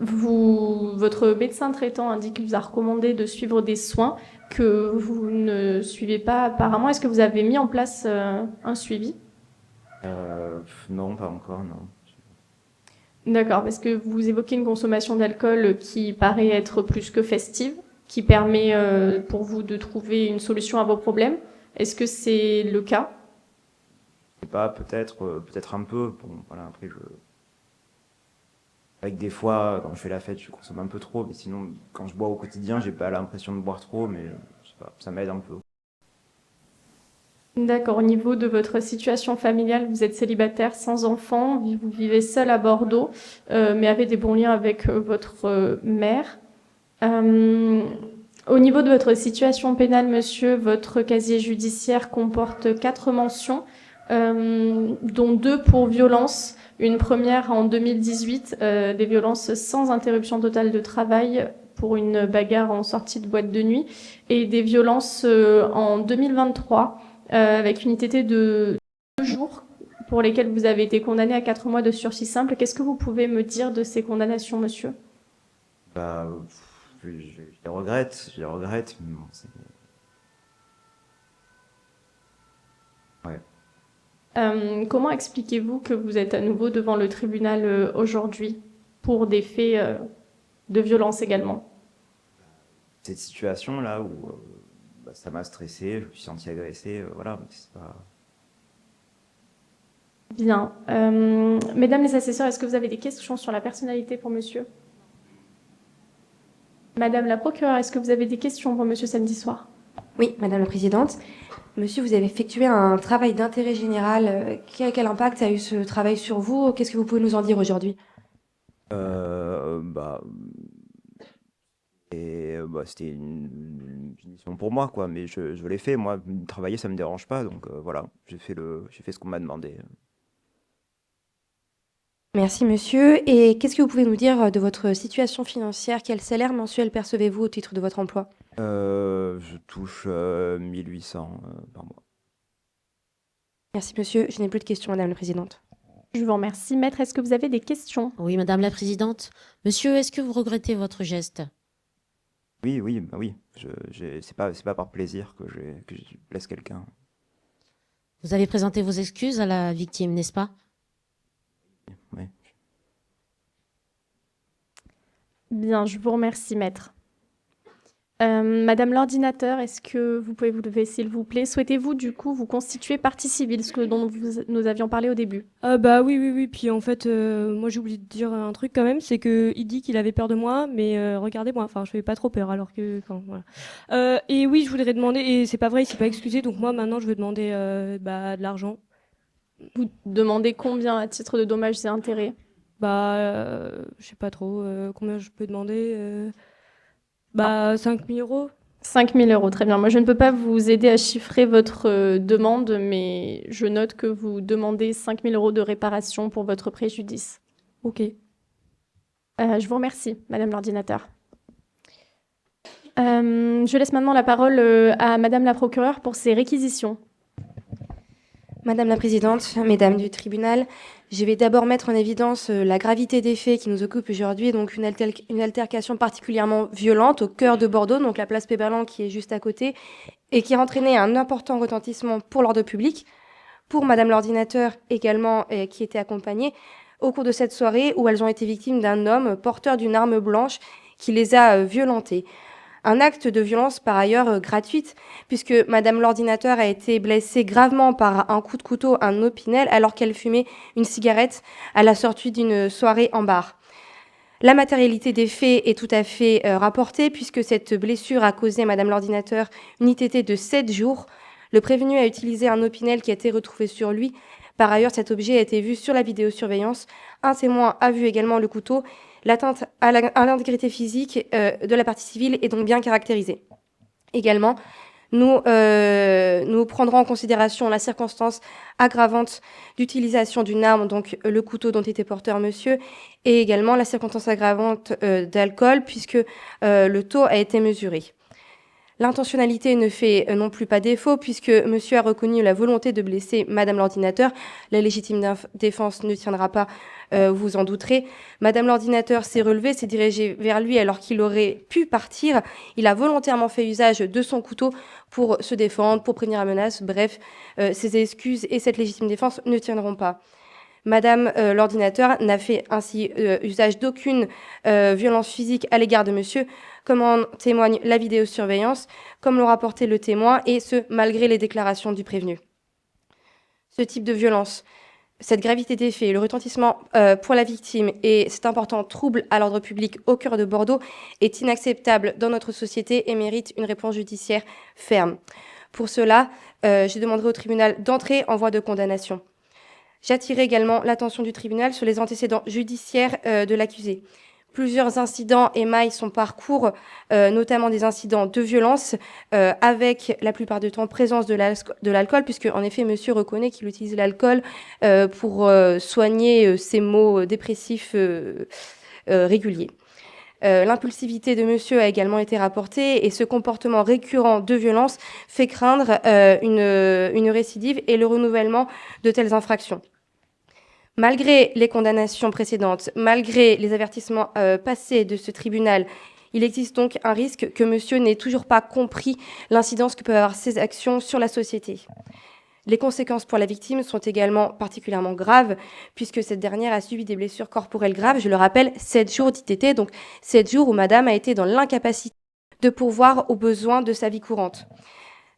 S2: Votre médecin traitant indique qu'il vous a recommandé de suivre des soins que vous ne suivez pas apparemment. Est-ce que vous avez mis en place un suivi?
S6: Non, pas encore, non.
S2: D'accord, parce que vous évoquez une consommation d'alcool qui paraît être plus que festive, qui permet pour vous de trouver une solution à vos problèmes. Est-ce que c'est le cas?
S6: Je sais pas, peut-être un peu. Bon, voilà, après, avec des fois, quand je fais la fête, je consomme un peu trop, mais sinon, quand je bois au quotidien, j'ai pas l'impression de boire trop, mais je sais pas, ça m'aide un peu.
S2: D'accord. Au niveau de votre situation familiale, vous êtes célibataire, sans enfant, vous vivez seul à Bordeaux, mais avez des bons liens avec votre mère. Au niveau de votre situation pénale, monsieur, votre casier judiciaire comporte 4 mentions, dont 2 pour violence. Une première en 2018, des violences sans interruption totale de travail pour une bagarre en sortie de boîte de nuit, et des violences en 2023 avec une ITT de 2 jours pour lesquelles vous avez été condamné à 4 mois de sursis simple. Qu'est-ce que vous pouvez me dire de ces condamnations, monsieur?
S6: Je les regrette, mais bon, c'est... Ouais.
S2: Comment expliquez-vous que vous êtes à nouveau devant le tribunal aujourd'hui pour des faits de violence également?
S6: Cette situation-là où ça m'a stressé, je me suis senti agressé, voilà, mais c'est pas...
S2: Bien. Mesdames les assesseurs, est-ce que vous avez des questions sur la personnalité pour monsieur? Madame la procureure, est-ce que vous avez des questions pour monsieur samedi soir?
S5: Oui, Madame la Présidente. Monsieur, vous avez effectué un travail d'intérêt général. Quel impact a eu ce travail sur vous? Qu'est-ce que vous pouvez nous en dire aujourd'hui?
S6: C'était une punition pour moi, quoi, mais je l'ai fait. Moi, travailler, ça me dérange pas, donc voilà, j'ai fait ce qu'on m'a demandé.
S5: Merci, monsieur. Et qu'est-ce que vous pouvez nous dire de votre situation financière? Quel salaire mensuel percevez-vous au titre de votre emploi?
S6: Je touche 1800 par mois.
S5: Merci, monsieur. Je n'ai plus de questions, Madame la Présidente.
S2: Je vous remercie. Maître, est-ce que vous avez des questions?
S4: Oui, Madame la Présidente. Monsieur, est-ce que vous regrettez votre geste?
S6: Oui, oui. C'est pas par plaisir que je blesse quelqu'un.
S4: Vous avez présenté vos excuses à la victime, n'est-ce pas?
S6: Oui.
S2: Bien, je vous remercie, maître. Madame l'ordinateur, est-ce que vous pouvez vous lever, s'il vous plaît? Souhaitez-vous, du coup, vous constituer partie civile, ce dont nous avions parlé au début?
S3: Oui. Puis en fait, moi j'ai oublié de dire un truc quand même, c'est que il dit qu'il avait peur de moi, mais regardez-moi, enfin je fais pas trop peur, alors que, enfin voilà. Et oui, je voudrais demander, et c'est pas vrai, il s'est pas excusé, donc moi maintenant je veux demander de l'argent.
S2: Vous demandez combien à titre de dommages et intérêts?
S3: Je sais pas trop, combien je peux demander 5 000 euros.
S2: 5 000 euros, très bien. Moi, je ne peux pas vous aider à chiffrer votre demande, mais je note que vous demandez 5 000 euros de réparation pour votre préjudice.
S3: Ok.
S2: Je vous remercie, Madame l'ordinateur. Je laisse maintenant la parole à Madame la procureure pour ses réquisitions.
S5: Madame la Présidente, Mesdames du tribunal, je vais d'abord mettre en évidence la gravité des faits qui nous occupent aujourd'hui, donc une altercation particulièrement violente au cœur de Bordeaux, donc la place Péberlan qui est juste à côté, et qui a entraîné un important retentissement pour l'ordre public, pour Madame l'ordinateur également, qui était accompagnée, au cours de cette soirée où elles ont été victimes d'un homme porteur d'une arme blanche qui les a violentées. Un acte de violence par ailleurs gratuite, puisque Madame l'ordinateur a été blessée gravement par un coup de couteau, un opinel, alors qu'elle fumait une cigarette à la sortie d'une soirée en bar. La matérialité des faits est tout à fait rapportée, puisque cette blessure a causé à Madame l'ordinateur une ITT de 7 jours. Le prévenu a utilisé un opinel qui a été retrouvé sur lui. Par ailleurs, cet objet a été vu sur la vidéosurveillance. Un témoin a vu également le couteau. L'atteinte à l'intégrité physique de la partie civile est donc bien caractérisée. Également, nous prendrons en considération la circonstance aggravante d'utilisation d'une arme, donc le couteau dont était porteur monsieur, et également la circonstance aggravante d'alcool, puisque le taux a été mesuré. L'intentionnalité ne fait non plus pas défaut, puisque monsieur a reconnu la volonté de blesser Madame l'ordinateur. La légitime défense ne tiendra pas, vous en douterez. Madame l'ordinateur s'est relevée, s'est dirigée vers lui alors qu'il aurait pu partir. Il a volontairement fait usage de son couteau pour se défendre, pour prévenir la menace. Bref, ses excuses et cette légitime défense ne tiendront pas. Madame l'ordinateur n'a fait ainsi usage d'aucune violence physique à l'égard de monsieur, comme en témoigne la vidéosurveillance, comme l'ont rapporté le témoin, et ce, malgré les déclarations du prévenu. Ce type de violence, cette gravité des faits, le retentissement pour la victime et cet important trouble à l'ordre public au cœur de Bordeaux est inacceptable dans notre société et mérite une réponse judiciaire ferme. Pour cela, je demanderai au tribunal d'entrer en voie de condamnation. J'attirerai également l'attention du tribunal sur les antécédents judiciaires de l'accusé. Plusieurs incidents émaillent son parcours, notamment des incidents de violence, avec la plupart du temps présence de l'alcool, puisque en effet monsieur reconnaît qu'il utilise l'alcool pour soigner ses maux dépressifs réguliers. L'impulsivité de monsieur a également été rapportée et ce comportement récurrent de violence fait craindre une récidive et le renouvellement de telles infractions. Malgré les condamnations précédentes, malgré les avertissements passés de ce tribunal, il existe donc un risque que monsieur n'ait toujours pas compris l'incidence que peuvent avoir ses actions sur la société. Les conséquences pour la victime sont également particulièrement graves, puisque cette dernière a subi des blessures corporelles graves. Je le rappelle, 7 jours d'ITT, donc 7 jours où madame a été dans l'incapacité de pourvoir aux besoins de sa vie courante.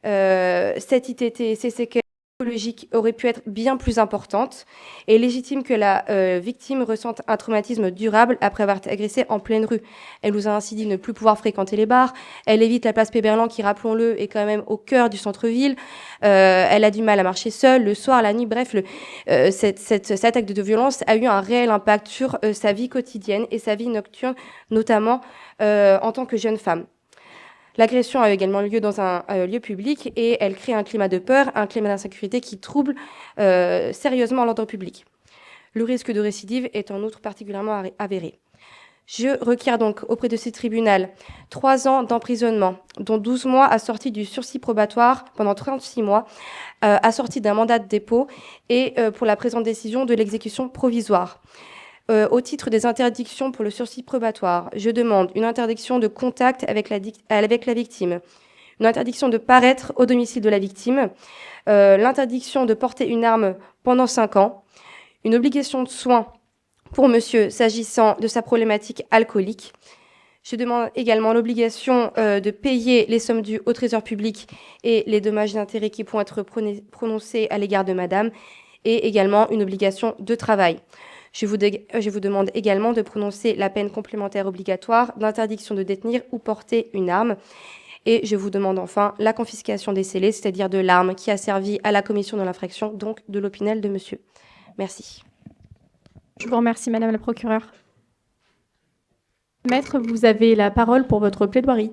S5: Cette ITT, ces séquelles psychologiques auraient pu être bien plus importantes et légitime que la victime ressente un traumatisme durable après avoir été agressée en pleine rue. Elle nous a ainsi dit ne plus pouvoir fréquenter les bars, elle évite la place Péberlan qui, rappelons-le, est quand même au cœur du centre-ville, elle a du mal à marcher seule le soir, la nuit, bref, cette attaque de violence a eu un réel impact sur sa vie quotidienne et sa vie nocturne, notamment en tant que jeune femme. L'agression a également lieu dans un lieu public et elle crée un climat de peur, un climat d'insécurité qui trouble sérieusement l'ordre public. Le risque de récidive est en outre particulièrement avéré. Je requiers donc auprès de ce tribunal 3 ans d'emprisonnement, dont 12 mois assortis du sursis probatoire pendant 36 mois, assortis d'un mandat de dépôt et pour la présente décision de l'exécution provisoire. Au titre des interdictions pour le sursis probatoire, je demande une interdiction de contact avec la victime, une interdiction de paraître au domicile de la victime, l'interdiction de porter une arme pendant 5 ans, une obligation de soins pour monsieur s'agissant de sa problématique alcoolique. Je demande également l'obligation de payer les sommes dues au trésor public et les dommages et intérêts qui pourront être prononcés à l'égard de madame, et également une obligation de travail. Je vous demande également de prononcer la peine complémentaire obligatoire d'interdiction de détenir ou porter une arme. Et je vous demande enfin la confiscation des scellés, c'est-à-dire de l'arme qui a servi à la commission de l'infraction, donc de l'opinel de monsieur. Merci.
S2: Je vous remercie, Madame la procureure. Maître, vous avez la parole pour votre plaidoirie.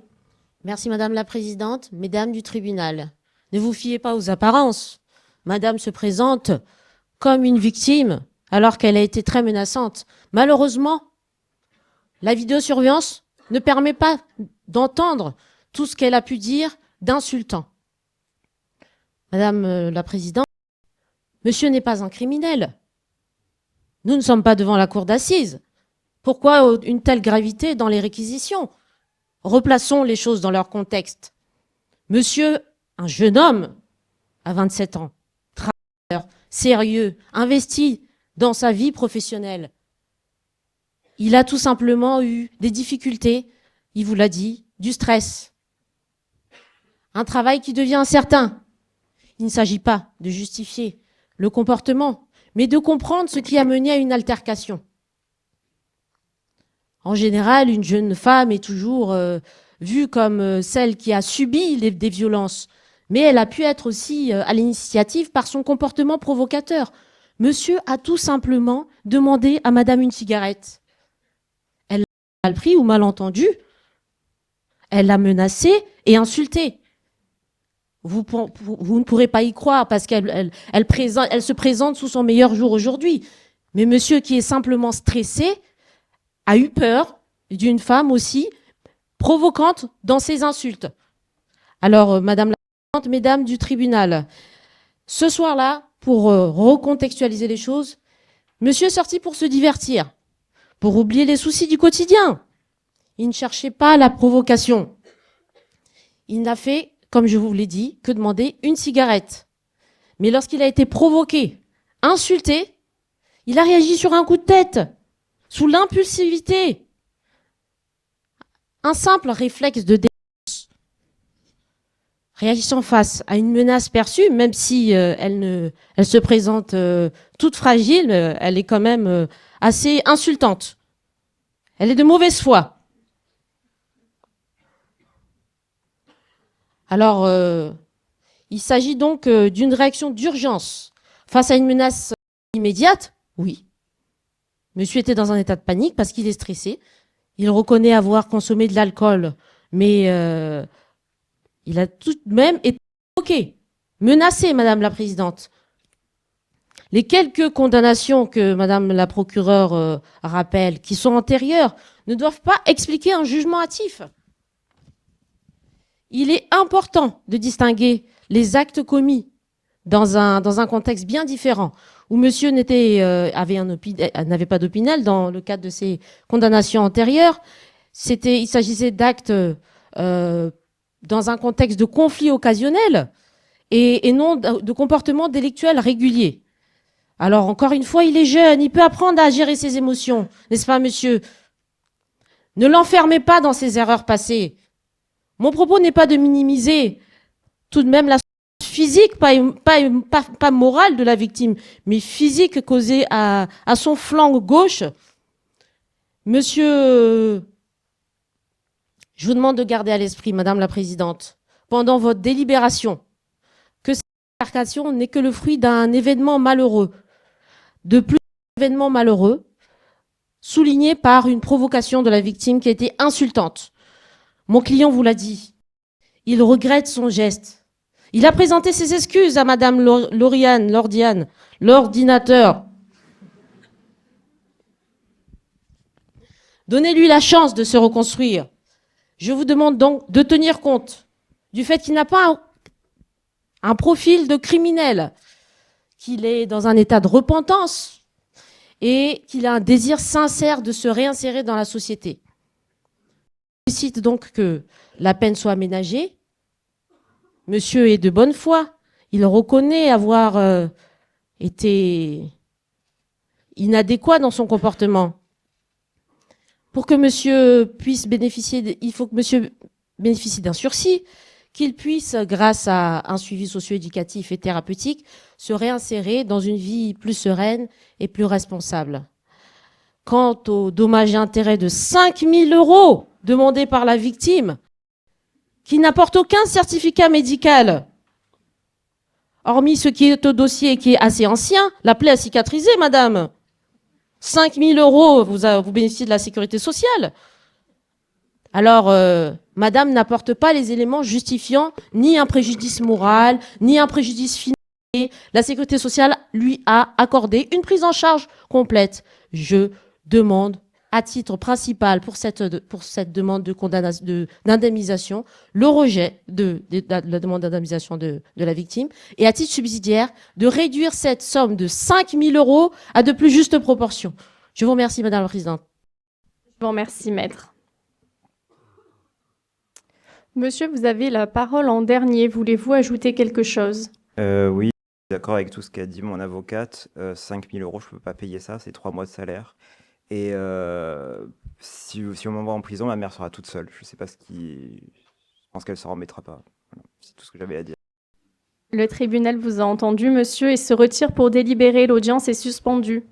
S4: Merci, Madame la Présidente. Mesdames du tribunal, ne vous fiez pas aux apparences. Madame se présente comme une victime alors qu'elle a été très menaçante. Malheureusement, la vidéosurveillance ne permet pas d'entendre tout ce qu'elle a pu dire d'insultant. Madame la Présidente, Monsieur n'est pas un criminel. Nous ne sommes pas devant la cour d'assises. Pourquoi une telle gravité dans les réquisitions? Replaçons les choses dans leur contexte. Monsieur, un jeune homme, à 27 ans, travailleur, sérieux, investi dans sa vie professionnelle. Il a tout simplement eu des difficultés, il vous l'a dit, du stress. Un travail qui devient incertain. Il ne s'agit pas de justifier le comportement, mais de comprendre ce qui a mené à une altercation. En général, une jeune femme est toujours vue comme celle qui a subi des violences, mais elle a pu être aussi à l'initiative par son comportement provocateur. Monsieur a tout simplement demandé à madame une cigarette. Elle l'a mal pris ou mal entendu. Elle l'a menacé et insulté. Vous ne pourrez pas y croire parce qu'elle se présente sous son meilleur jour aujourd'hui. Mais monsieur qui est simplement stressé a eu peur d'une femme aussi provocante dans ses insultes. Alors, madame la présidente, mesdames du tribunal, ce soir-là, pour recontextualiser les choses, monsieur est sorti pour se divertir, pour oublier les soucis du quotidien. Il ne cherchait pas la provocation. Il n'a fait, comme je vous l'ai dit, que demander une cigarette. Mais lorsqu'il a été provoqué, insulté, il a réagi sur un coup de tête, sous l'impulsivité. Un simple réflexe de défense. Réagissant face à une menace perçue, même si elle se présente toute fragile, elle est quand même assez insultante. Elle est de mauvaise foi. Alors, il s'agit donc d'une réaction d'urgence face à une menace immédiate. Oui. Monsieur était dans un état de panique parce qu'il est stressé. Il reconnaît avoir consommé de l'alcool, mais il a tout de même été provoqué, menacé, madame la présidente. Les quelques condamnations que madame la procureure rappelle, qui sont antérieures, ne doivent pas expliquer un jugement hâtif. Il est important de distinguer les actes commis dans un contexte bien différent, où monsieur n'avait pas d'opinel dans le cadre de ses condamnations antérieures. Il s'agissait d'actes dans un contexte de conflit occasionnel et non de comportements délictuels réguliers. Alors, encore une fois, il est jeune, il peut apprendre à gérer ses émotions, n'est-ce pas, monsieur? Ne l'enfermez pas dans ses erreurs passées. Mon propos n'est pas de minimiser tout de même la physique, pas morale de la victime, mais physique causée à son flanc gauche. Monsieur, je vous demande de garder à l'esprit, madame la présidente, pendant votre délibération, que cette altercation n'est que le fruit d'un événement malheureux, de plusieurs événements malheureux, soulignés par une provocation de la victime qui a été insultante. Mon client vous l'a dit, il regrette son geste. Il a présenté ses excuses à madame Lordiane, l'ordinateur. Donnez-lui la chance de se reconstruire. Je vous demande donc de tenir compte du fait qu'il n'a pas un profil de criminel, qu'il est dans un état de repentance et qu'il a un désir sincère de se réinsérer dans la société. Je sollicite donc que la peine soit aménagée. Monsieur est de bonne foi. Il reconnaît avoir été inadéquat dans son comportement. Pour que monsieur puisse bénéficier, il faut que monsieur bénéficie d'un sursis, qu'il puisse, grâce à un suivi socio-éducatif et thérapeutique, se réinsérer dans une vie plus sereine et plus responsable. Quant aux dommages et intérêts de 5 000 € demandés par la victime, qui n'apporte aucun certificat médical, hormis ce qui est au dossier et qui est assez ancien, la plaie a cicatrisé, madame. 5 000 €, vous bénéficiez de la sécurité sociale. Alors, madame n'apporte pas les éléments justifiant ni un préjudice moral, ni un préjudice financier. La sécurité sociale lui a accordé une prise en charge complète. Je demande à titre principal pour cette demande d'indemnisation, le rejet de la demande d'indemnisation de la victime, et à titre subsidiaire, de réduire cette somme de 5 000 € à de plus justes proportions. Je vous remercie, Madame la Présidente.
S2: Je vous remercie, maître. Monsieur, vous avez la parole en dernier. Voulez-vous ajouter quelque chose?
S6: Oui, je suis d'accord avec tout ce qu'a dit mon avocate. 5 000 €, je peux pas payer ça, c'est 3 mois de salaire. Et si on m'envoie en prison, ma mère sera toute seule. Je sais pas ce qui... Je pense qu'elle s'en remettra pas. Voilà, c'est tout ce que j'avais à dire.
S2: Le tribunal vous a entendu, monsieur, et se retire pour délibérer. L'audience est suspendue.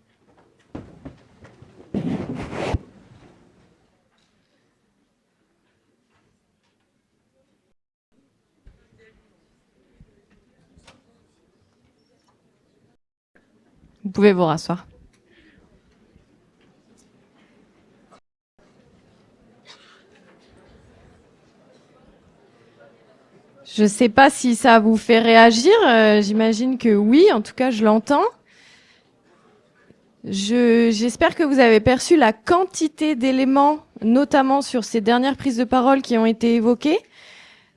S1: Vous pouvez vous rasseoir. Je ne sais pas si ça vous fait réagir. J'imagine que oui. En tout cas, je l'entends. J'espère que vous avez perçu la quantité d'éléments, notamment sur ces dernières prises de parole qui ont été évoquées.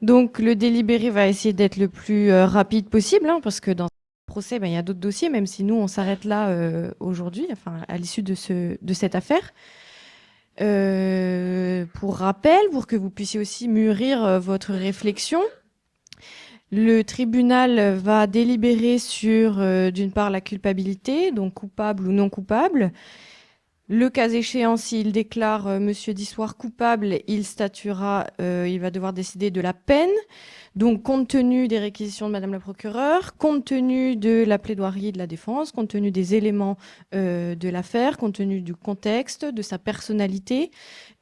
S1: Donc, le délibéré va essayer d'être le plus rapide possible, hein, parce que dans le procès, il y a d'autres dossiers, même si nous, on s'arrête là aujourd'hui, enfin, à l'issue de cette affaire. Pour rappel, pour que vous puissiez aussi mûrir votre réflexion, le tribunal va délibérer sur, d'une part, la culpabilité, donc coupable ou non coupable. Le cas échéant, s'il déclare Monsieur Dissoir coupable, il statuera, il va devoir décider de la peine. Donc, compte tenu des réquisitions de Madame la procureure, compte tenu de la plaidoirie de la défense, compte tenu des éléments de l'affaire, compte tenu du contexte, de sa personnalité,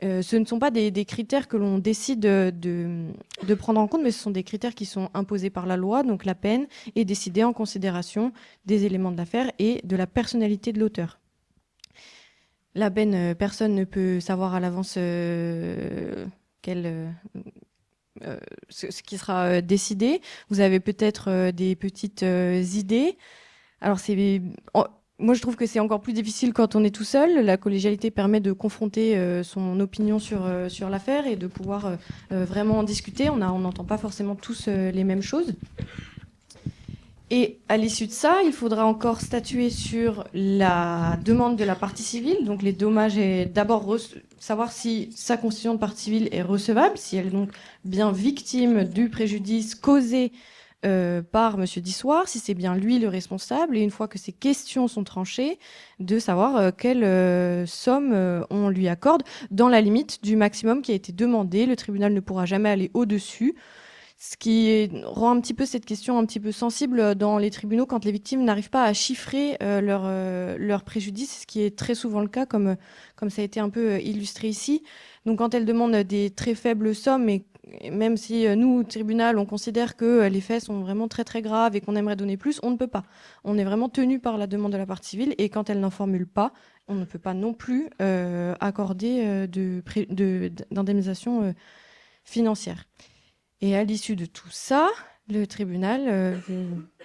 S1: ce ne sont pas des critères que l'on décide de prendre en compte, mais ce sont des critères qui sont imposés par la loi. Donc, la peine est décidée en considération des éléments de l'affaire et de la personnalité de l'auteur. La peine, personne ne peut savoir à l'avance ce qui sera décidé. Vous avez peut-être des petites idées. Alors, moi, je trouve que c'est encore plus difficile quand on est tout seul. La collégialité permet de confronter son opinion sur l'affaire et de pouvoir vraiment en discuter. On n'entend pas forcément tous les mêmes choses. Et à l'issue de ça, il faudra encore statuer sur la demande de la partie civile, donc les dommages, et d'abord savoir si sa constitution de partie civile est recevable, si elle est donc bien victime du préjudice causé par Monsieur Dissoir, si c'est bien lui le responsable, et une fois que ces questions sont tranchées, de savoir quelle somme on lui accorde, dans la limite du maximum qui a été demandé. Le tribunal ne pourra jamais aller au-dessus. Ce qui rend un petit peu cette question un petit peu sensible dans les tribunaux quand les victimes n'arrivent pas à chiffrer leur préjudice, ce qui est très souvent le cas, comme ça a été un peu illustré ici. Donc quand elles demandent des très faibles sommes, et même si nous, au tribunal, on considère que les faits sont vraiment très très graves et qu'on aimerait donner plus, on ne peut pas. On est vraiment tenu par la demande de la partie civile, et quand elle n'en formule pas, on ne peut pas non plus accorder d'indemnisation financière. Et à l'issue de tout ça, le tribunal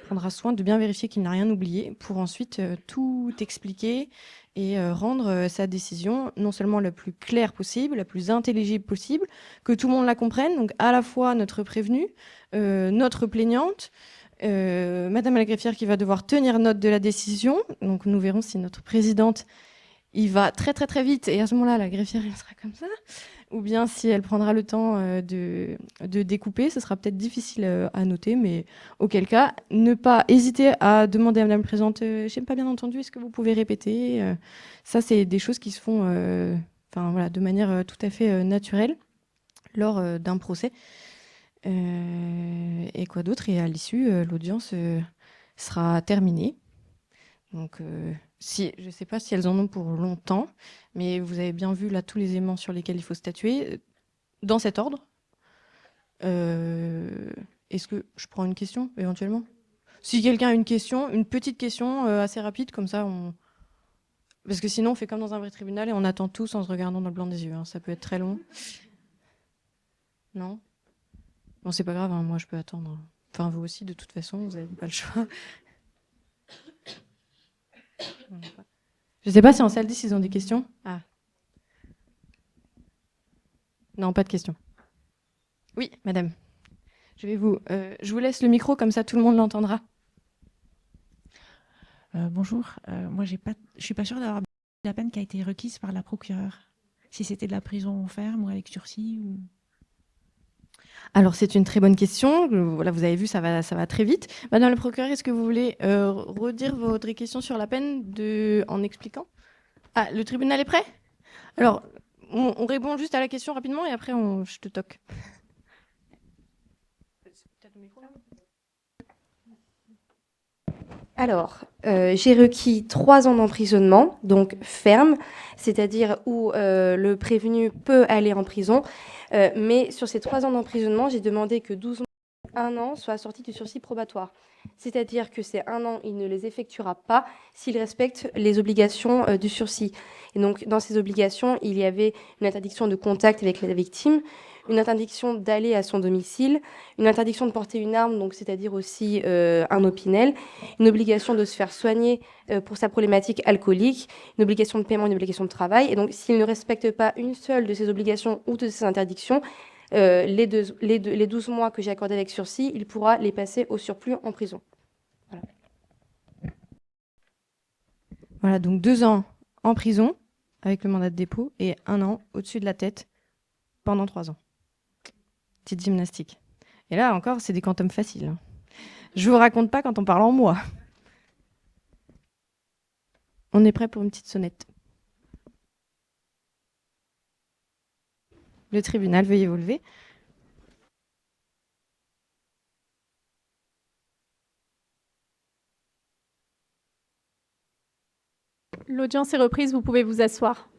S1: prendra soin de bien vérifier qu'il n'a rien oublié pour ensuite tout expliquer et rendre sa décision non seulement la plus claire possible, la plus intelligible possible, que tout le monde la comprenne, donc à la fois notre prévenue, notre plaignante, Madame la greffière qui va devoir tenir note de la décision. Donc nous verrons si notre présidente il va très très très vite, et à ce moment-là, la greffière elle sera comme ça, ou bien si elle prendra le temps de découper, ce sera peut-être difficile à noter, mais auquel cas, ne pas hésiter à demander à Madame la Présidente, je n'ai pas bien entendu, est-ce que vous pouvez répéter? Ça, c'est des choses qui se font voilà, de manière tout à fait naturelle lors d'un procès. Et quoi d'autre? Et à l'issue, l'audience sera terminée. Donc, je ne sais pas si elles en ont pour longtemps, mais vous avez bien vu là tous les éléments sur lesquels il faut statuer, dans cet ordre. Est-ce que je prends une question, éventuellement? Si quelqu'un a une question, une petite question assez rapide, comme ça, parce que sinon on fait comme dans un vrai tribunal et on attend tous en se regardant dans le blanc des yeux. Hein. Ça peut être très long. Non? Bon, c'est pas grave, hein, moi je peux attendre. Enfin, vous aussi, de toute façon, vous n'avez pas le choix. Je ne sais pas si en salle 10, ils ont des questions. Ah. Non, pas de questions. Oui, madame. Je vous laisse le micro, comme ça tout le monde l'entendra.
S8: Bonjour. Moi, je suis pas sûre d'avoir la peine qui a été requise par la procureure. Si c'était de la prison ferme ou avec sursis ou...
S1: Alors, c'est une très bonne question. Voilà, vous avez vu, ça va très vite. Madame le procureur, est-ce que vous voulez redire votre question sur la peine en expliquant? Ah, le tribunal est prêt? Alors, on répond juste à la question rapidement et après, je te toque.
S5: Alors, j'ai requis 3 ans d'emprisonnement, donc ferme, c'est-à-dire où le prévenu peut aller en prison. Mais sur ces 3 ans d'emprisonnement, j'ai demandé que 12 mois, 1 an soit assorti du sursis probatoire. C'est-à-dire que ces 1 an, il ne les effectuera pas s'il respecte les obligations du sursis. Et donc, dans ces obligations, il y avait une interdiction de contact avec la victime, une interdiction d'aller à son domicile, une interdiction de porter une arme, donc c'est-à-dire aussi un opinel, une obligation de se faire soigner pour sa problématique alcoolique, une obligation de paiement, une obligation de travail. Et donc, s'il ne respecte pas une seule de ces obligations ou de ces interdictions, les 12 mois que j'ai accordés avec sursis, il pourra les passer au surplus en prison. Voilà.
S1: Voilà, donc 2 ans en prison avec le mandat de dépôt et 1 an au-dessus de la tête pendant 3 ans. Petite gymnastique. Et là encore, c'est des quantums faciles, hein. Je vous raconte pas quand on parle en mois. On est prêt pour une petite sonnette. Le tribunal, veuillez vous lever.
S2: L'audience est reprise, vous pouvez vous asseoir.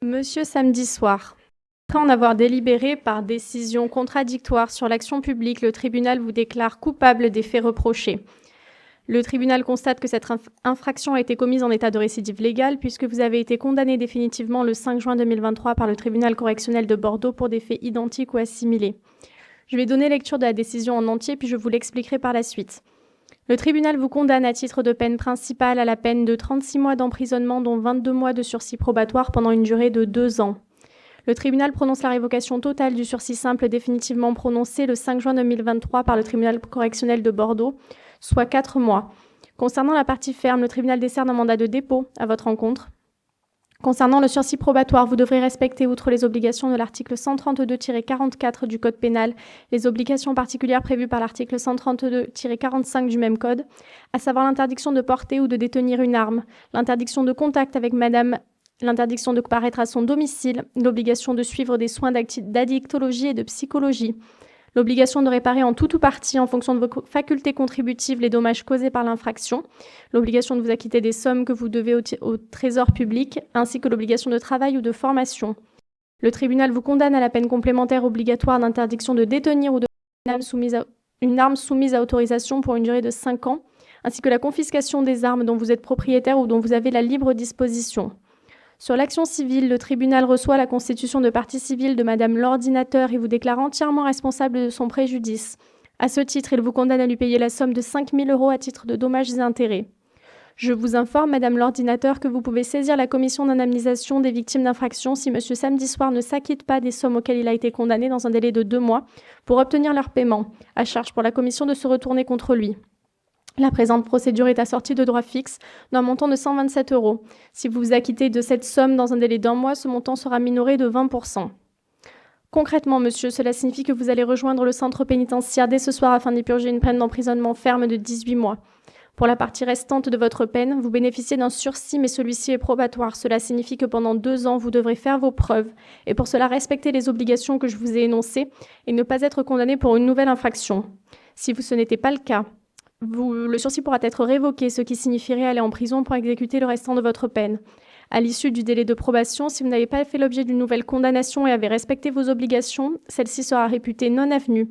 S2: Monsieur Samedi Soir, après en avoir délibéré par décision contradictoire sur l'action publique, le tribunal vous déclare coupable des faits reprochés. Le tribunal constate que cette infraction a été commise en état de récidive légale puisque vous avez été condamné définitivement le 5 juin 2023 par le tribunal correctionnel de Bordeaux pour des faits identiques ou assimilés. Je vais donner lecture de la décision en entier puis je vous l'expliquerai par la suite. Le tribunal vous condamne à titre de peine principale à la peine de 36 mois d'emprisonnement dont 22 mois de sursis probatoire pendant une durée de 2 ans. Le tribunal prononce la révocation totale du sursis simple définitivement prononcé le 5 juin 2023 par le tribunal correctionnel de Bordeaux, soit 4 mois. Concernant la partie ferme, le tribunal décerne un mandat de dépôt à votre encontre. Concernant le sursis probatoire, vous devrez respecter, outre les obligations de l'article 132-44 du Code pénal, les obligations particulières prévues par l'article 132-45 du même Code, à savoir l'interdiction de porter ou de détenir une arme, l'interdiction de contact avec madame, l'interdiction de paraître à son domicile, l'obligation de suivre des soins d'addictologie et de psychologie, l'obligation de réparer en tout ou partie, en fonction de vos facultés contributives, les dommages causés par l'infraction, l'obligation de vous acquitter des sommes que vous devez au trésor public, ainsi que l'obligation de travail ou de formation. Le tribunal vous condamne à la peine complémentaire obligatoire d'interdiction de détenir ou de une arme soumise à autorisation pour une durée de 5 ans, ainsi que la confiscation des armes dont vous êtes propriétaire ou dont vous avez la libre disposition. Sur l'action civile, le tribunal reçoit la constitution de partie civile de Madame l'ordinateur et vous déclare entièrement responsable de son préjudice. À ce titre, il vous condamne à lui payer la somme de 5 000 € à titre de dommages et intérêts. Je vous informe, Madame l'ordinateur, que vous pouvez saisir la commission d'indemnisation des victimes d'infraction si Monsieur Samedi Soir ne s'acquitte pas des sommes auxquelles il a été condamné dans un délai de 2 mois pour obtenir leur paiement, à charge pour la commission de se retourner contre lui. La présente procédure est assortie de droits fixes d'un montant de 127 €. Si vous vous acquittez de cette somme dans un délai d'1 mois, ce montant sera minoré de 20%. Concrètement, monsieur, cela signifie que vous allez rejoindre le centre pénitentiaire dès ce soir afin d'y purger une peine d'emprisonnement ferme de 18 mois. Pour la partie restante de votre peine, vous bénéficiez d'un sursis, mais celui-ci est probatoire. Cela signifie que pendant 2 ans, vous devrez faire vos preuves et pour cela respecter les obligations que je vous ai énoncées et ne pas être condamné pour une nouvelle infraction. Si ce n'était pas le cas, le sursis pourra être révoqué, ce qui signifierait aller en prison pour exécuter le restant de votre peine. À l'issue du délai de probation, si vous n'avez pas fait l'objet d'une nouvelle condamnation et avez respecté vos obligations, celle-ci sera réputée non avenue.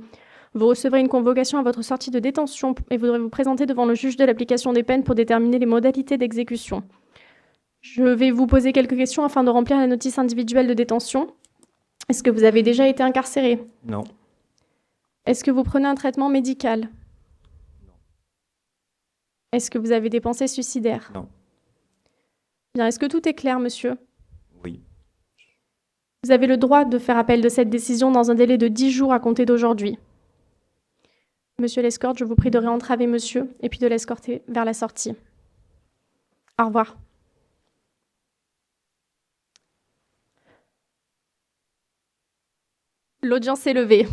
S2: Vous recevrez une convocation à votre sortie de détention et vous devrez vous présenter devant le juge de l'application des peines pour déterminer les modalités d'exécution. Je vais vous poser quelques questions afin de remplir la notice individuelle de détention. Est-ce que vous avez déjà été incarcéré ?
S6: Non.
S2: Est-ce que vous prenez un traitement médical ? Est-ce que vous avez des pensées suicidaires?
S6: Non.
S2: Bien, est-ce que tout est clair, monsieur?
S6: Oui.
S2: Vous avez le droit de faire appel de cette décision dans un délai de 10 jours à compter d'aujourd'hui. Monsieur l'escorte, je vous prie de réentraver monsieur et puis de l'escorter vers la sortie. Au revoir. L'audience est levée.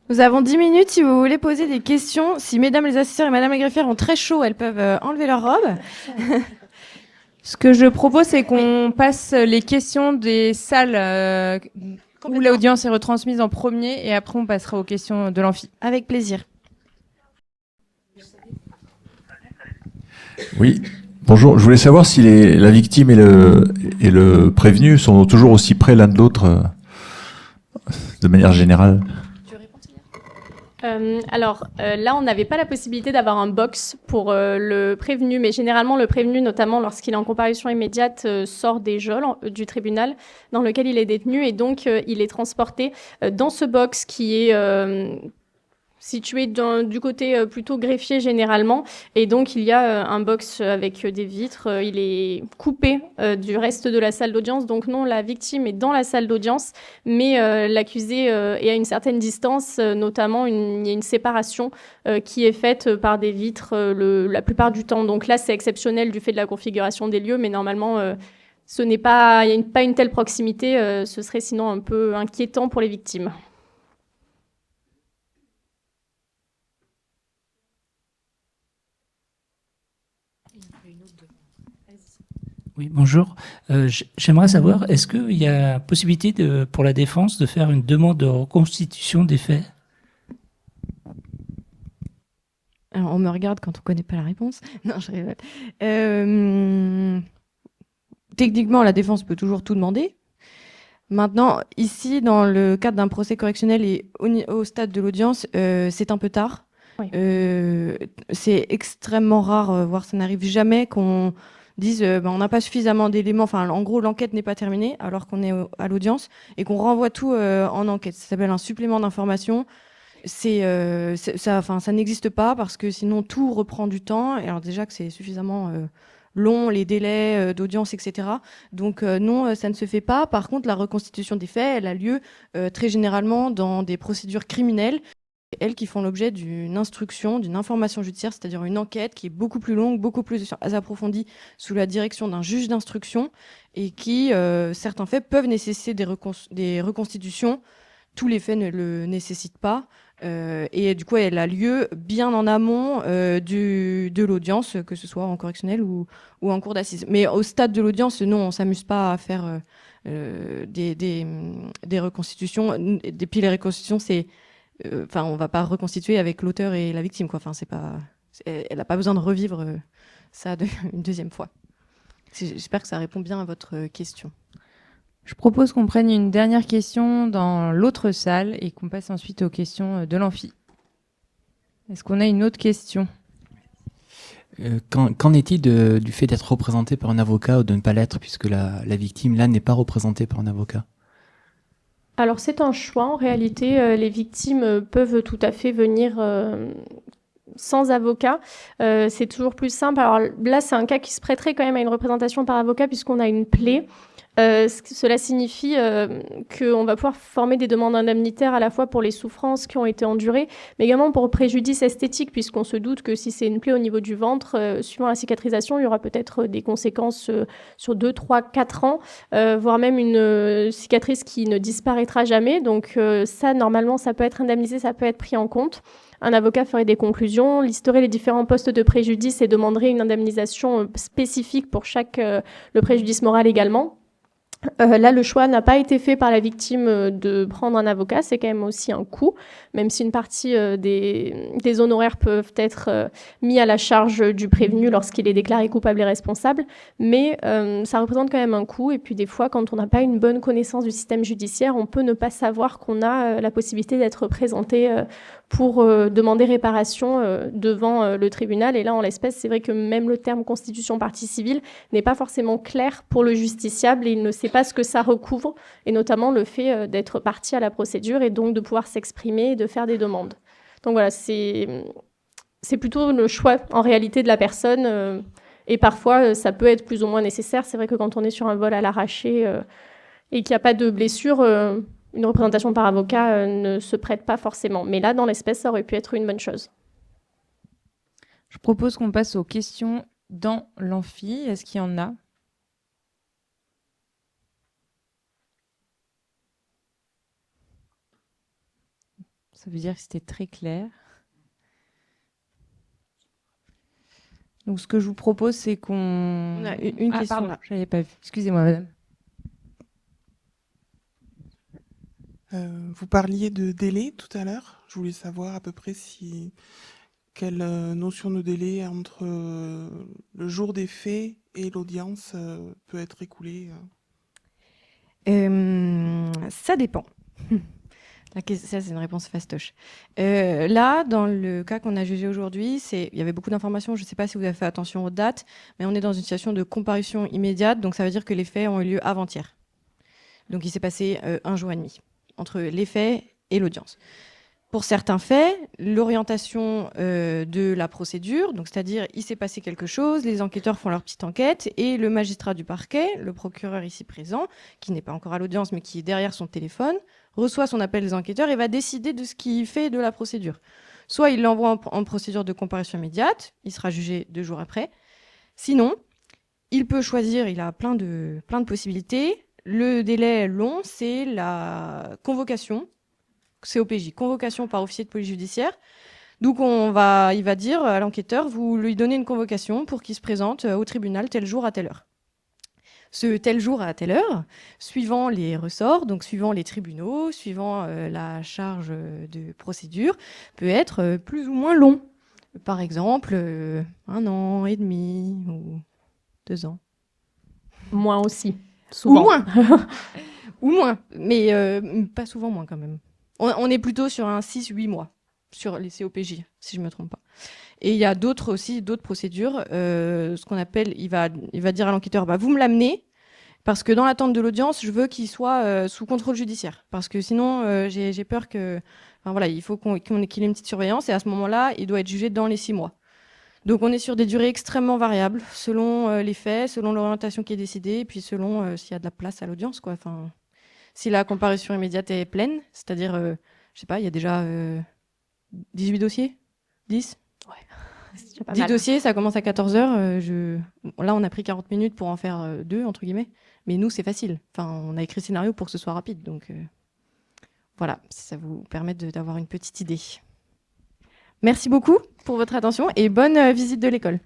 S1: Nous avons 10 minutes si vous voulez poser des questions. Si mesdames les assesseurs et madame la greffière ont très chaud, elles peuvent enlever leur robe.
S9: Ce que je propose, c'est qu'on passe les questions des salles où l'audience est retransmise en premier et après on passera aux questions de l'amphi.
S1: Avec plaisir.
S10: Oui, bonjour. Je voulais savoir si la victime et le prévenu sont toujours aussi près l'un de l'autre de manière générale.
S2: Là, on n'avait pas la possibilité d'avoir un box pour le prévenu, mais généralement, le prévenu, notamment lorsqu'il est en comparution immédiate, sort des geôles du tribunal dans lequel il est détenu et donc il est transporté dans ce box qui est situé du côté plutôt greffier généralement. Et donc, il y a un box avec des vitres. Il est coupé du reste de la salle d'audience. Donc non, la victime est dans la salle d'audience, mais l'accusé est à une certaine distance. Notamment, il y a une séparation qui est faite par des vitres la plupart du temps. Donc là, c'est exceptionnel du fait de la configuration des lieux, mais normalement, il n'y a pas une telle proximité. Ce serait sinon un peu inquiétant pour les victimes.
S11: Oui, bonjour. J'aimerais savoir, est-ce qu'il y a possibilité pour la défense de faire une demande de reconstitution des faits?
S1: Alors, on me regarde quand on ne connaît pas la réponse. Non, je rigole. Techniquement, la défense peut toujours tout demander. Maintenant, ici, dans le cadre d'un procès correctionnel et au stade de l'audience, c'est un peu tard.
S2: Oui.
S1: C'est extrêmement rare, voire ça n'arrive jamais qu'on disent on n'a pas suffisamment d'éléments, enfin en gros l'enquête n'est pas terminée alors qu'on est à l'audience et qu'on renvoie tout en enquête. Ça s'appelle un supplément d'information. Ça n'existe pas parce que sinon tout reprend du temps. Et alors déjà que c'est suffisamment long, les délais d'audience, etc. Donc non, ça ne se fait pas. Par contre, la reconstitution des faits, elle a lieu très généralement dans des procédures criminelles. Elles qui font l'objet d'une instruction, d'une information judiciaire, c'est-à-dire une enquête qui est beaucoup plus longue, beaucoup plus approfondie sous la direction d'un juge d'instruction et qui, certains faits peuvent nécessiter des reconstitutions. Tous les faits ne le nécessitent pas. Et du coup, elle a lieu bien en amont de l'audience, que ce soit en correctionnel ou en cour d'assises. Mais au stade de l'audience, non, on ne s'amuse pas à faire des reconstitutions. Et puis les reconstitutions, c'est... on va pas reconstituer avec l'auteur et la victime, quoi. Elle n'a pas besoin de revivre ça une deuxième fois. J'espère que ça répond bien à votre question.
S9: Je propose qu'on prenne une dernière question dans l'autre salle et qu'on passe ensuite aux questions de l'amphi. Est-ce qu'on a une autre question?
S12: Qu'en est-il du fait d'être représenté par un avocat ou de ne pas l'être, puisque la victime, là, n'est pas représentée par un avocat?
S2: Alors c'est un choix. En réalité, les victimes peuvent tout à fait venir sans avocat. C'est toujours plus simple. Alors là, c'est un cas qui se prêterait quand même à une représentation par avocat puisqu'on a une plaie. Cela signifie qu'on va pouvoir former des demandes indemnitaires à la fois pour les souffrances qui ont été endurées, mais également pour préjudice esthétique, puisqu'on se doute que si c'est une plaie au niveau du ventre, suivant la cicatrisation, il y aura peut-être des conséquences sur 2, 3, 4 ans, voire même une cicatrice qui ne disparaîtra jamais. Donc ça, normalement, ça peut être indemnisé, ça peut être pris en compte. Un avocat ferait des conclusions, listerait les différents postes de préjudice et demanderait une indemnisation spécifique pour le préjudice moral également. Là, le choix n'a pas été fait par la victime de prendre un avocat. C'est quand même aussi un coût, même si une partie des honoraires peuvent être mis à la charge du prévenu lorsqu'il est déclaré coupable et responsable. Mais ça représente quand même un coût. Et puis des fois, quand on n'a pas une bonne connaissance du système judiciaire, on peut ne pas savoir qu'on a la possibilité d'être présenté pour demander réparation devant le tribunal. Et là, en l'espèce, c'est vrai que même le terme constitution partie civile n'est pas forcément clair pour le justiciable et il ne sait sait pas ce que ça recouvre, et notamment le fait d'être partie à la procédure et donc de pouvoir s'exprimer et de faire des demandes. Donc voilà, c'est plutôt le choix en réalité de la personne, et parfois ça peut être plus ou moins nécessaire. C'est vrai que quand on est sur un vol à l'arraché et qu'il n'y a pas de blessure, une représentation par avocat ne se prête pas forcément. Mais là, dans l'espèce, ça aurait pu être une bonne chose.
S9: Je propose qu'on passe aux questions dans l'amphi. Est-ce qu'il y en a? Ça veut dire que c'était très clair. Donc, ce que je vous propose, c'est qu'on...
S1: On a une question
S9: pardon,
S1: là.
S9: je n'avais pas vu. Excusez-moi, madame.
S13: Vous parliez de délai tout à l'heure. Je voulais savoir à peu près quelle notion de délai entre le jour des faits et l'audience peut être écoulée.
S1: Ça dépend. Ça, c'est une réponse fastoche. Là, dans le cas qu'on a jugé aujourd'hui, il y avait beaucoup d'informations. Je ne sais pas si vous avez fait attention aux dates, mais on est dans une situation de comparution immédiate. Donc, ça veut dire que les faits ont eu lieu avant-hier. Donc, il s'est passé 1 jour et demi entre les faits et l'audience. Pour certains faits, l'orientation de la procédure, donc c'est-à-dire il s'est passé quelque chose, les enquêteurs font leur petite enquête et le magistrat du parquet, le procureur ici présent, qui n'est pas encore à l'audience mais qui est derrière son téléphone, reçoit son appel des enquêteurs et va décider de ce qu'il fait de la procédure. Soit il l'envoie en procédure de comparution immédiate, il sera jugé 2 jours après. Sinon, il peut choisir, il a plein de possibilités. Le délai long, c'est la convocation. COPJ, convocation par officier de police judiciaire. Donc il va dire à l'enquêteur, vous lui donnez une convocation pour qu'il se présente au tribunal tel jour à telle heure. Ce tel jour à telle heure, suivant les ressorts, donc suivant les tribunaux, suivant la charge de procédure, peut être plus ou moins long. Par exemple, 1 an et demi ou 2 ans.
S2: Moins aussi, souvent.
S1: Ou moins. Ou moins, mais pas souvent moins quand même. On est plutôt sur un 6-8 mois sur les COPJ, si je ne me trompe pas. Et il y a d'autres procédures, ce qu'on appelle, il va dire à l'enquêteur, vous me l'amenez, parce que dans l'attente de l'audience, je veux qu'il soit sous contrôle judiciaire. Parce que sinon, j'ai peur que... Enfin, voilà, il faut qu'il ait une petite surveillance, et à ce moment-là, il doit être jugé dans les 6 mois. Donc on est sur des durées extrêmement variables, selon les faits, selon l'orientation qui est décidée, et puis selon s'il y a de la place à l'audience, quoi. Enfin... Si la comparution immédiate est pleine, c'est-à-dire, je sais pas, il y a déjà 18 dossiers 10
S2: Ouais, c'est déjà pas
S1: 10
S2: mal.
S1: dossiers, ça commence à 14h. Là, on a pris 40 minutes pour en faire 2, entre guillemets. Mais nous, c'est facile. Enfin, on a écrit le scénario pour que ce soit rapide. Donc, voilà, ça vous permet d'avoir une petite idée. Merci beaucoup pour votre attention et bonne visite de l'école.